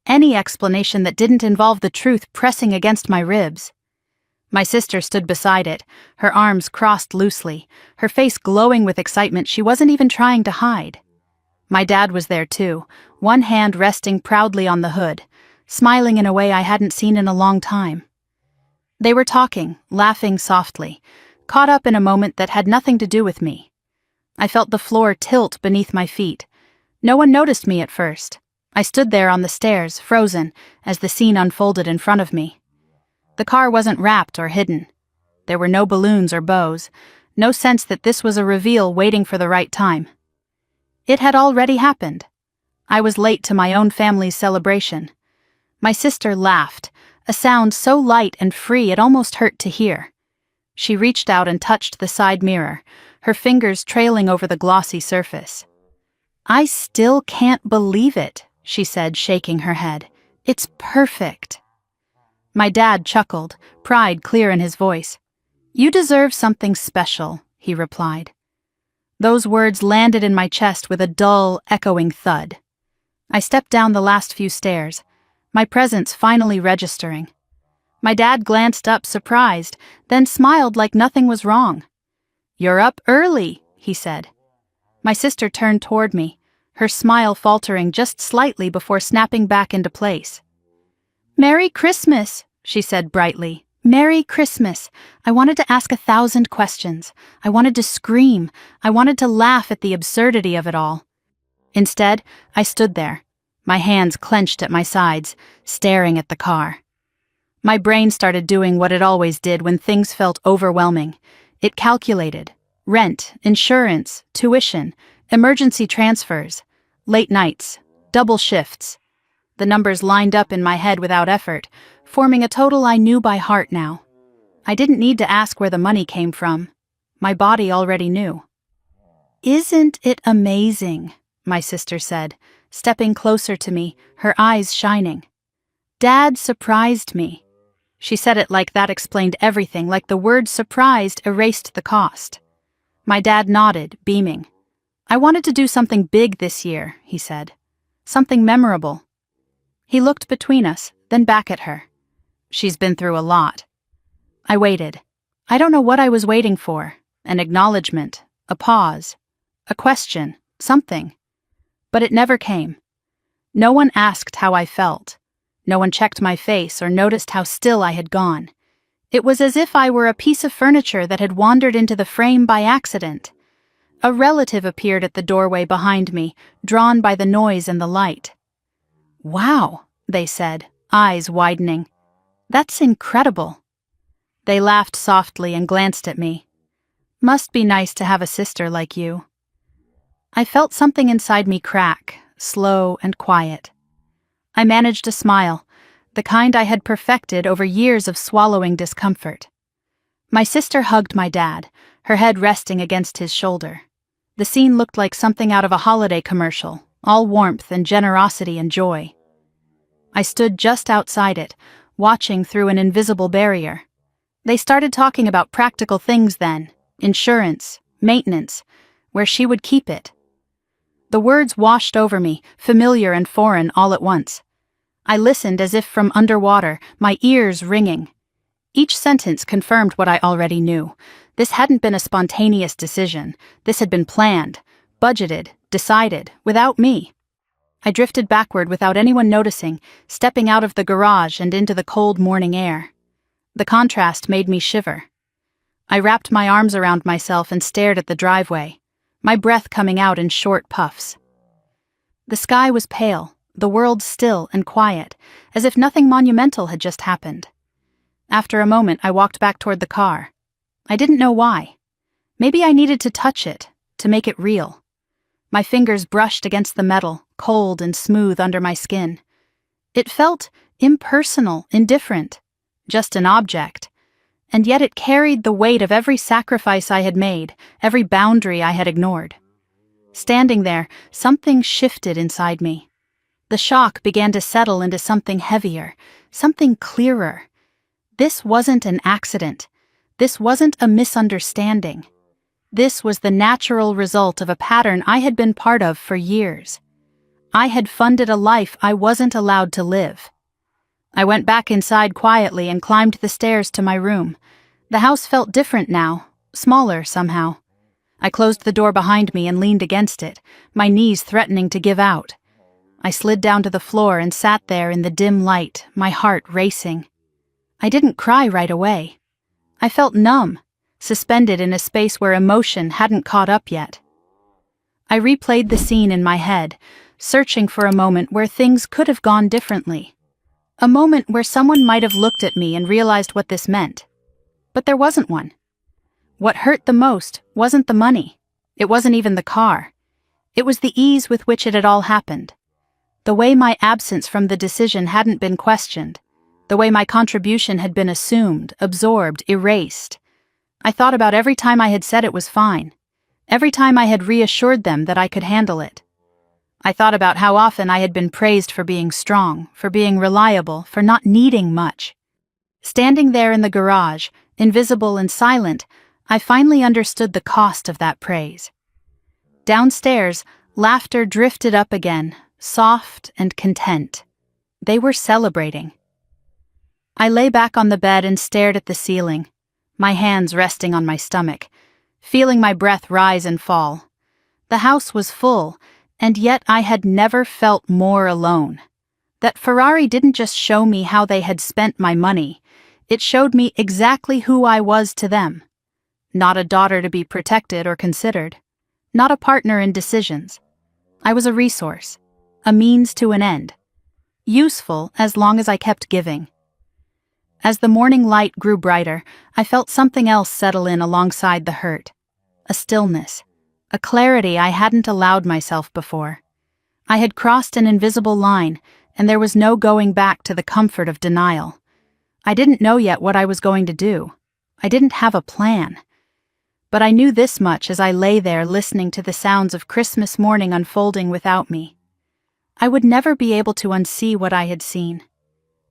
Any explanation that didn't involve the truth pressing against my ribs. My sister stood beside it, her arms crossed loosely, her face glowing with excitement she wasn't even trying to hide. My dad was there too, one hand resting proudly on the hood, smiling in a way I hadn't seen in a long time. They were talking, laughing softly, caught up in a moment that had nothing to do with me. I felt the floor tilt beneath my feet. No one noticed me at first. I stood there on the stairs, frozen, as the scene unfolded in front of me. The car wasn't wrapped or hidden. There were no balloons or bows, no sense that this was a reveal waiting for the right time. It had already happened. I was late to my own family's celebration. My sister laughed, a sound so light and free it almost hurt to hear. She reached out and touched the side mirror, her fingers trailing over the glossy surface. "I still can't believe it," she said, shaking her head. "It's perfect." My dad chuckled, pride clear in his voice. "You deserve something special," he replied. Those words landed in my chest with a dull, echoing thud. I stepped down the last few stairs, my presence finally registering. My dad glanced up surprised, then smiled like nothing was wrong. "You're up early," he said. My sister turned toward me, her smile faltering just slightly before snapping back into place. "Merry Christmas," she said brightly. "Merry Christmas. I wanted to ask 1,000 questions. I wanted to scream. I wanted to laugh at the absurdity of it all. Instead, I stood there, my hands clenched at my sides, staring at the car. My brain started doing what it always did when things felt overwhelming. It calculated rent, insurance, tuition, emergency transfers, late nights, double shifts. The numbers lined up in my head without effort, forming a total I knew by heart now. I didn't need to ask where the money came from. My body already knew. "Isn't it amazing?" my sister said, stepping closer to me, her eyes shining. "Dad surprised me." She said it like that explained everything, like the word surprised erased the cost. My dad nodded, beaming. "I wanted to do something big this year," he said. "Something memorable." He looked between us, then back at her. "She's been through a lot." I waited. I don't know what I was waiting for. An acknowledgement, a pause, a question, something. But it never came. No one asked how I felt. No one checked my face or noticed how still I had gone. It was as if I were a piece of furniture that had wandered into the frame by accident. A relative appeared at the doorway behind me, drawn by the noise and the light. "Wow," they said, eyes widening. "That's incredible." They laughed softly and glanced at me. "Must be nice to have a sister like you." I felt something inside me crack, slow and quiet. I managed a smile, the kind I had perfected over years of swallowing discomfort. My sister hugged my dad, her head resting against his shoulder. The scene looked like something out of a holiday commercial, all warmth and generosity and joy. I stood just outside it, watching through an invisible barrier. They started talking about practical things then, insurance, maintenance, where she would keep it. The words washed over me, familiar and foreign all at once. I listened as if from underwater, my ears ringing. Each sentence confirmed what I already knew. This hadn't been a spontaneous decision. This had been planned, budgeted, decided, without me. I drifted backward without anyone noticing, stepping out of the garage and into the cold morning air. The contrast made me shiver. I wrapped my arms around myself and stared at the driveway, my breath coming out in short puffs. The sky was pale, the world still and quiet, as if nothing monumental had just happened. After a moment, I walked back toward the car. I didn't know why. Maybe I needed to touch it, to make it real. My fingers brushed against the metal, cold and smooth under my skin. It felt impersonal, indifferent, just an object. And yet it carried the weight of every sacrifice I had made, every boundary I had ignored. Standing there, something shifted inside me. The shock began to settle into something heavier, something clearer. This wasn't an accident. This wasn't a misunderstanding. This was the natural result of a pattern I had been part of for years. I had funded a life I wasn't allowed to live. I went back inside quietly and climbed the stairs to my room. The house felt different now, smaller somehow. I closed the door behind me and leaned against it, my knees threatening to give out. I slid down to the floor and sat there in the dim light, my heart racing. I didn't cry right away. I felt numb, suspended in a space where emotion hadn't caught up yet. I replayed the scene in my head, searching for a moment where things could have gone differently. A moment where someone might have looked at me and realized what this meant. But there wasn't one. What hurt the most wasn't the money. It wasn't even the car. It was the ease with which it had all happened. The way my absence from the decision hadn't been questioned. The way my contribution had been assumed, absorbed, erased. I thought about every time I had said it was fine. Every time I had reassured them that I could handle it. I thought about how often I had been praised for being strong, for being reliable, for not needing much. Standing there in the garage, invisible and silent, I finally understood the cost of that praise. Downstairs, laughter drifted up again, soft and content. They were celebrating. I lay back on the bed and stared at the ceiling, my hands resting on my stomach, feeling my breath rise and fall. The house was full, and yet I had never felt more alone. That Ferrari didn't just show me how they had spent my money, it showed me exactly who I was to them. Not a daughter to be protected or considered. Not a partner in decisions. I was a resource, a means to an end. Useful as long as I kept giving. As the morning light grew brighter, I felt something else settle in alongside the hurt. A stillness. A clarity I hadn't allowed myself before. I had crossed an invisible line, and there was no going back to the comfort of denial. I didn't know yet what I was going to do. I didn't have a plan. But I knew this much as I lay there listening to the sounds of Christmas morning unfolding without me. I would never be able to unsee what I had seen.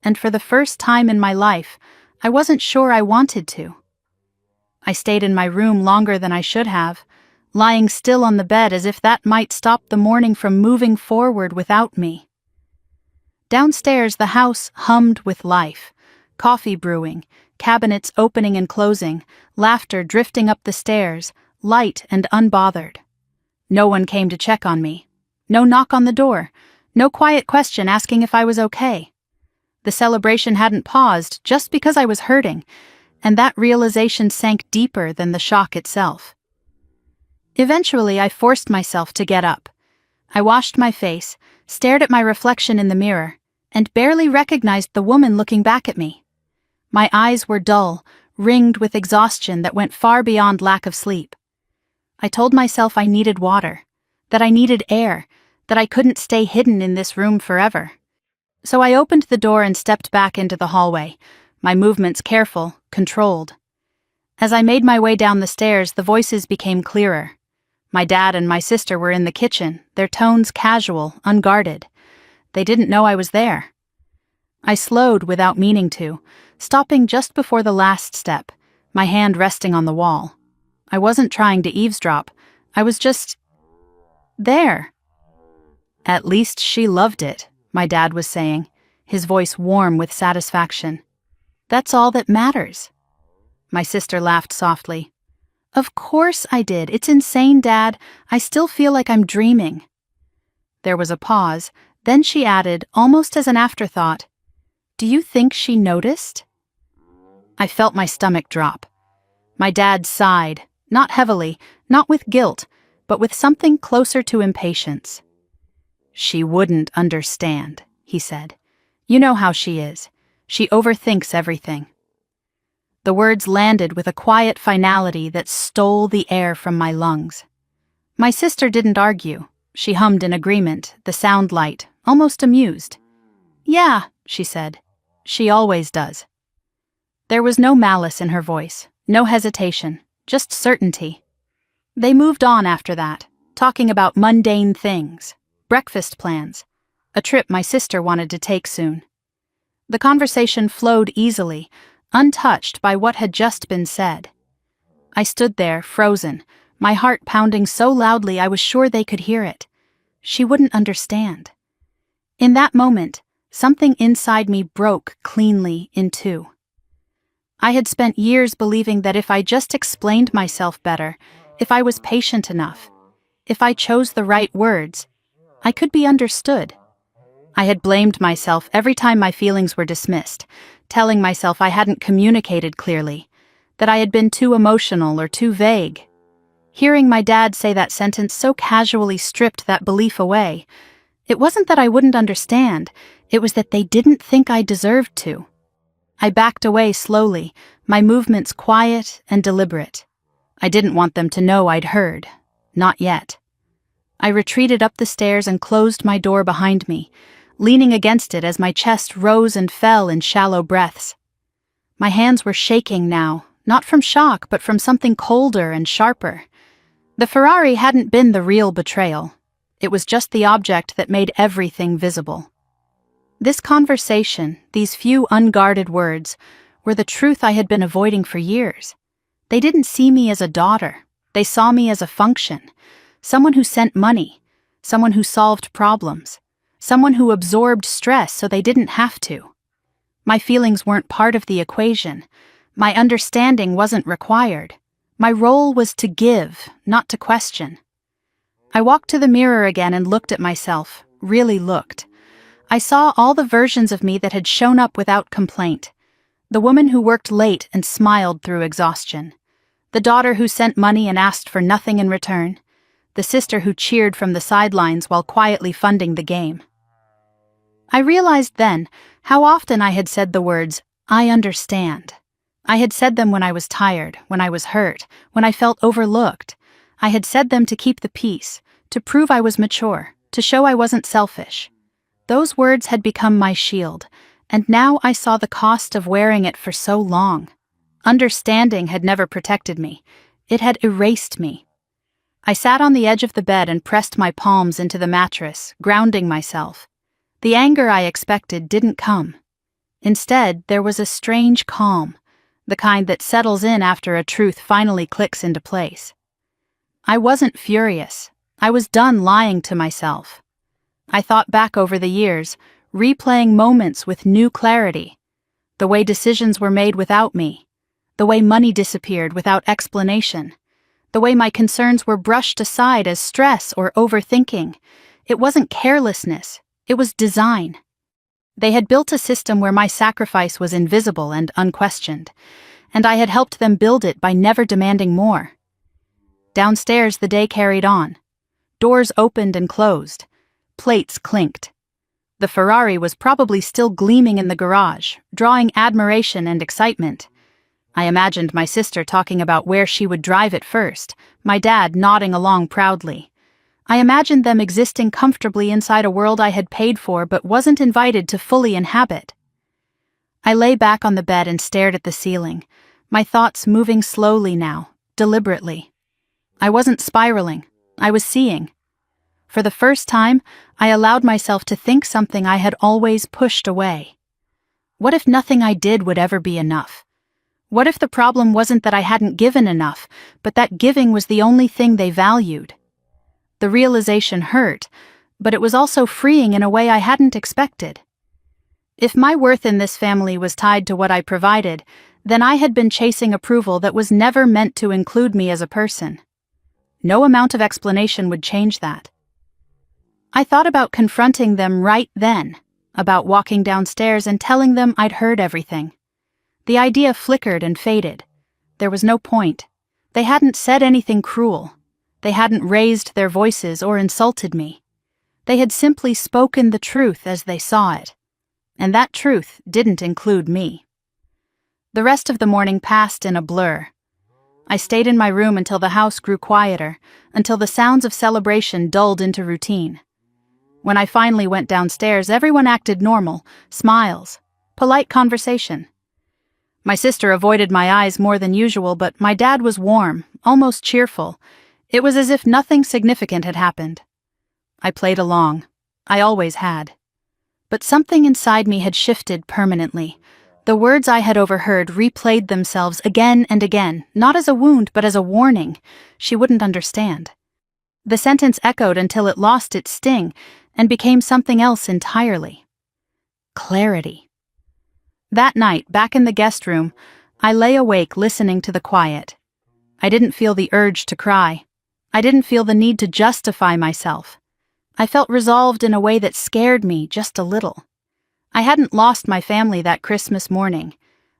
And for the first time in my life, I wasn't sure I wanted to. I stayed in my room longer than I should have, lying still on the bed as if that might stop the morning from moving forward without me. Downstairs, the house hummed with life, coffee brewing, cabinets opening and closing, laughter drifting up the stairs, light and unbothered. No one came to check on me. No knock on the door. No quiet question asking if I was okay. The celebration hadn't paused just because I was hurting, and that realization sank deeper than the shock itself. Eventually, I forced myself to get up. I washed my face, stared at my reflection in the mirror, and barely recognized the woman looking back at me. My eyes were dull, ringed with exhaustion that went far beyond lack of sleep. I told myself I needed water, that I needed air, that I couldn't stay hidden in this room forever. So I opened the door and stepped back into the hallway, my movements careful, controlled. As I made my way down the stairs, the voices became clearer. My dad and my sister were in the kitchen, their tones casual, unguarded. They didn't know I was there. I slowed without meaning to, stopping just before the last step, my hand resting on the wall. I wasn't trying to eavesdrop. I was just there. At least she loved it, my dad was saying, his voice warm with satisfaction. That's all that matters. My sister laughed softly. Of course I did. It's insane, Dad. I still feel like I'm dreaming. There was a pause, then she added, almost as an afterthought, Do you think she noticed? I felt my stomach drop. My dad sighed, not heavily, not with guilt, but with something closer to impatience. She wouldn't understand, he said. You know how she is. She overthinks everything. The words landed with a quiet finality that stole the air from my lungs. My sister didn't argue. She hummed in agreement, the sound light, almost amused. Yeah, she said. She always does. There was no malice in her voice, no hesitation, just certainty. They moved on after that, talking about mundane things, breakfast plans, a trip my sister wanted to take soon. The conversation flowed easily, untouched by what had just been said. I stood there, frozen, my heart pounding so loudly I was sure they could hear it. She wouldn't understand. In that moment, something inside me broke cleanly in two. I had spent years believing that if I just explained myself better, If I was patient enough, if I chose the right words, I could be understood. I had blamed myself every time my feelings were dismissed, telling myself I hadn't communicated clearly, that I had been too emotional or too vague. Hearing my dad say that sentence so casually stripped that belief away. It wasn't that I wouldn't understand, it was that they didn't think I deserved to. I backed away slowly, my movements quiet and deliberate. I didn't want them to know I'd heard. Not yet. I retreated up the stairs and closed my door behind me, leaning against it as my chest rose and fell in shallow breaths. My hands were shaking now, not from shock but from something colder and sharper. The Ferrari hadn't been the real betrayal. It was just the object that made everything visible. This conversation, these few unguarded words, were the truth I had been avoiding for years. They didn't see me as a daughter. They saw me as a function. Someone who sent money. Someone who solved problems. Someone who absorbed stress so they didn't have to. My feelings weren't part of the equation. My understanding wasn't required. My role was to give, not to question. I walked to the mirror again and looked at myself, really looked. I saw all the versions of me that had shown up without complaint. The woman who worked late and smiled through exhaustion. The daughter who sent money and asked for nothing in return. The sister who cheered from the sidelines while quietly funding the game. I realized then how often I had said the words, "I understand." I had said them when I was tired, when I was hurt, when I felt overlooked. I had said them to keep the peace, to prove I was mature, to show I wasn't selfish. Those words had become my shield, and now I saw the cost of wearing it for so long. Understanding had never protected me. It had erased me. I sat on the edge of the bed and pressed my palms into the mattress, grounding myself. The anger I expected didn't come. Instead, there was a strange calm, the kind that settles in after a truth finally clicks into place. I wasn't furious. I was done lying to myself. I thought back over the years, replaying moments with new clarity. The way decisions were made without me. The way money disappeared without explanation. The way my concerns were brushed aside as stress or overthinking. It wasn't carelessness. It was design. They had built a system where my sacrifice was invisible and unquestioned, and I had helped them build it by never demanding more. Downstairs, the day carried on. Doors opened and closed. Plates clinked. The Ferrari was probably still gleaming in the garage, drawing admiration and excitement. I imagined my sister talking about where she would drive it first, my dad nodding along proudly. I imagined them existing comfortably inside a world I had paid for but wasn't invited to fully inhabit. I lay back on the bed and stared at the ceiling, my thoughts moving slowly now, deliberately. I wasn't spiraling. I was seeing. For the first time, I allowed myself to think something I had always pushed away. What if nothing I did would ever be enough? What if the problem wasn't that I hadn't given enough, but that giving was the only thing they valued? The realization hurt, but it was also freeing in a way I hadn't expected. If my worth in this family was tied to what I provided, then I had been chasing approval that was never meant to include me as a person. No amount of explanation would change that. I thought about confronting them right then, about walking downstairs and telling them I'd heard everything. The idea flickered and faded. There was no point. They hadn't said anything cruel. They hadn't raised their voices or insulted me. They had simply spoken the truth as they saw it. And that truth didn't include me. The rest of the morning passed in a blur. I stayed in my room until the house grew quieter, until the sounds of celebration dulled into routine. When I finally went downstairs, everyone acted normal, smiles, polite conversation. My sister avoided my eyes more than usual, but my dad was warm, almost cheerful. It was as if nothing significant had happened. I played along. I always had. But something inside me had shifted permanently. The words I had overheard replayed themselves again and again, not as a wound but as a warning. She wouldn't understand. The sentence echoed until it lost its sting and became something else entirely. Clarity. That night, back in the guest room, I lay awake listening to the quiet. I didn't feel the urge to cry. I didn't feel the need to justify myself. I felt resolved in a way that scared me just a little. I hadn't lost my family that Christmas morning.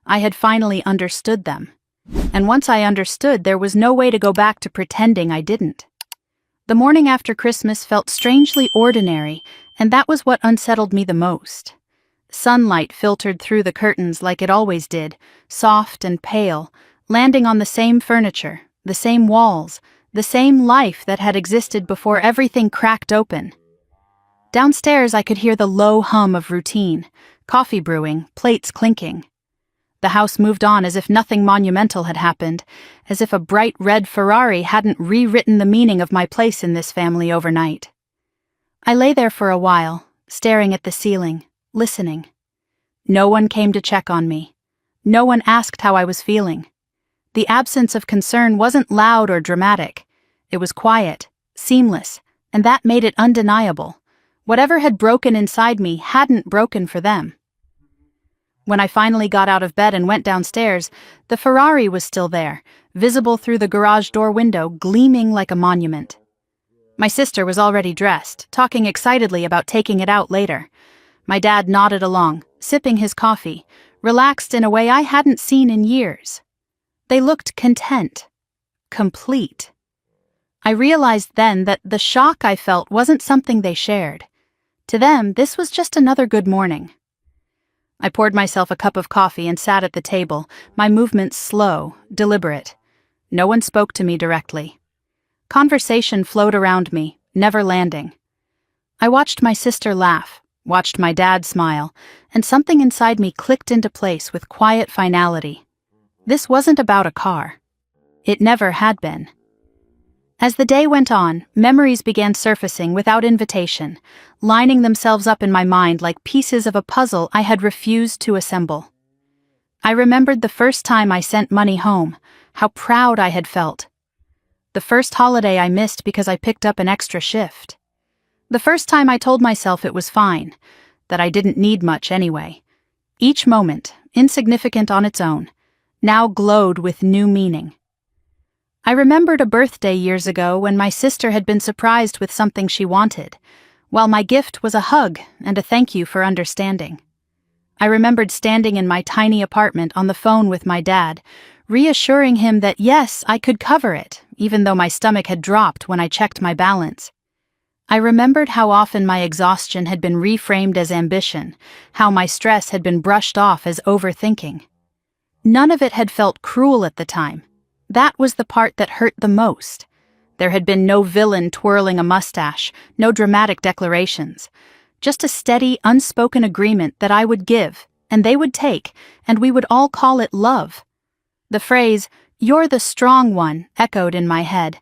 I had finally understood them. And once I understood, there was no way to go back to pretending I didn't. The morning after Christmas felt strangely ordinary, and that was what unsettled me the most. Sunlight filtered through the curtains like it always did, soft and pale, landing on the same furniture, the same walls, the same life that had existed before everything cracked open. Downstairs I could hear the low hum of routine, coffee brewing, plates clinking. The house moved on as if nothing monumental had happened, as if a bright red Ferrari hadn't rewritten the meaning of my place in this family overnight. I lay there for a while, staring at the ceiling, listening. No one came to check on me. No one asked how I was feeling. The absence of concern wasn't loud or dramatic. It was quiet, seamless, and that made it undeniable. Whatever had broken inside me hadn't broken for them. When I finally got out of bed and went downstairs, the Ferrari was still there, visible through the garage door window, gleaming like a monument. My sister was already dressed, talking excitedly about taking it out later. My dad nodded along, sipping his coffee, relaxed in a way I hadn't seen in years. They looked content, complete. I realized then that the shock I felt wasn't something they shared. To them, this was just another good morning. I poured myself a cup of coffee and sat at the table, my movements slow, deliberate. No one spoke to me directly. Conversation flowed around me, never landing. I watched my sister laugh, watched my dad smile, and something inside me clicked into place with quiet finality. This wasn't about a car. It never had been. As the day went on, memories began surfacing without invitation, lining themselves up in my mind like pieces of a puzzle I had refused to assemble. I remembered the first time I sent money home, how proud I had felt. The first holiday I missed because I picked up an extra shift. The first time I told myself it was fine, that I didn't need much anyway. Each moment, insignificant on its own, now glowed with new meaning. I remembered a birthday years ago when my sister had been surprised with something she wanted, while my gift was a hug and a thank you for understanding. I remembered standing in my tiny apartment on the phone with my dad, reassuring him that yes, I could cover it, even though my stomach had dropped when I checked my balance. I remembered how often my exhaustion had been reframed as ambition, how my stress had been brushed off as overthinking. None of it had felt cruel at the time. That was the part that hurt the most. There had been no villain twirling a mustache, no dramatic declarations. Just a steady, unspoken agreement that I would give, and they would take, and we would all call it love. The phrase, "You're the strong one," echoed in my head,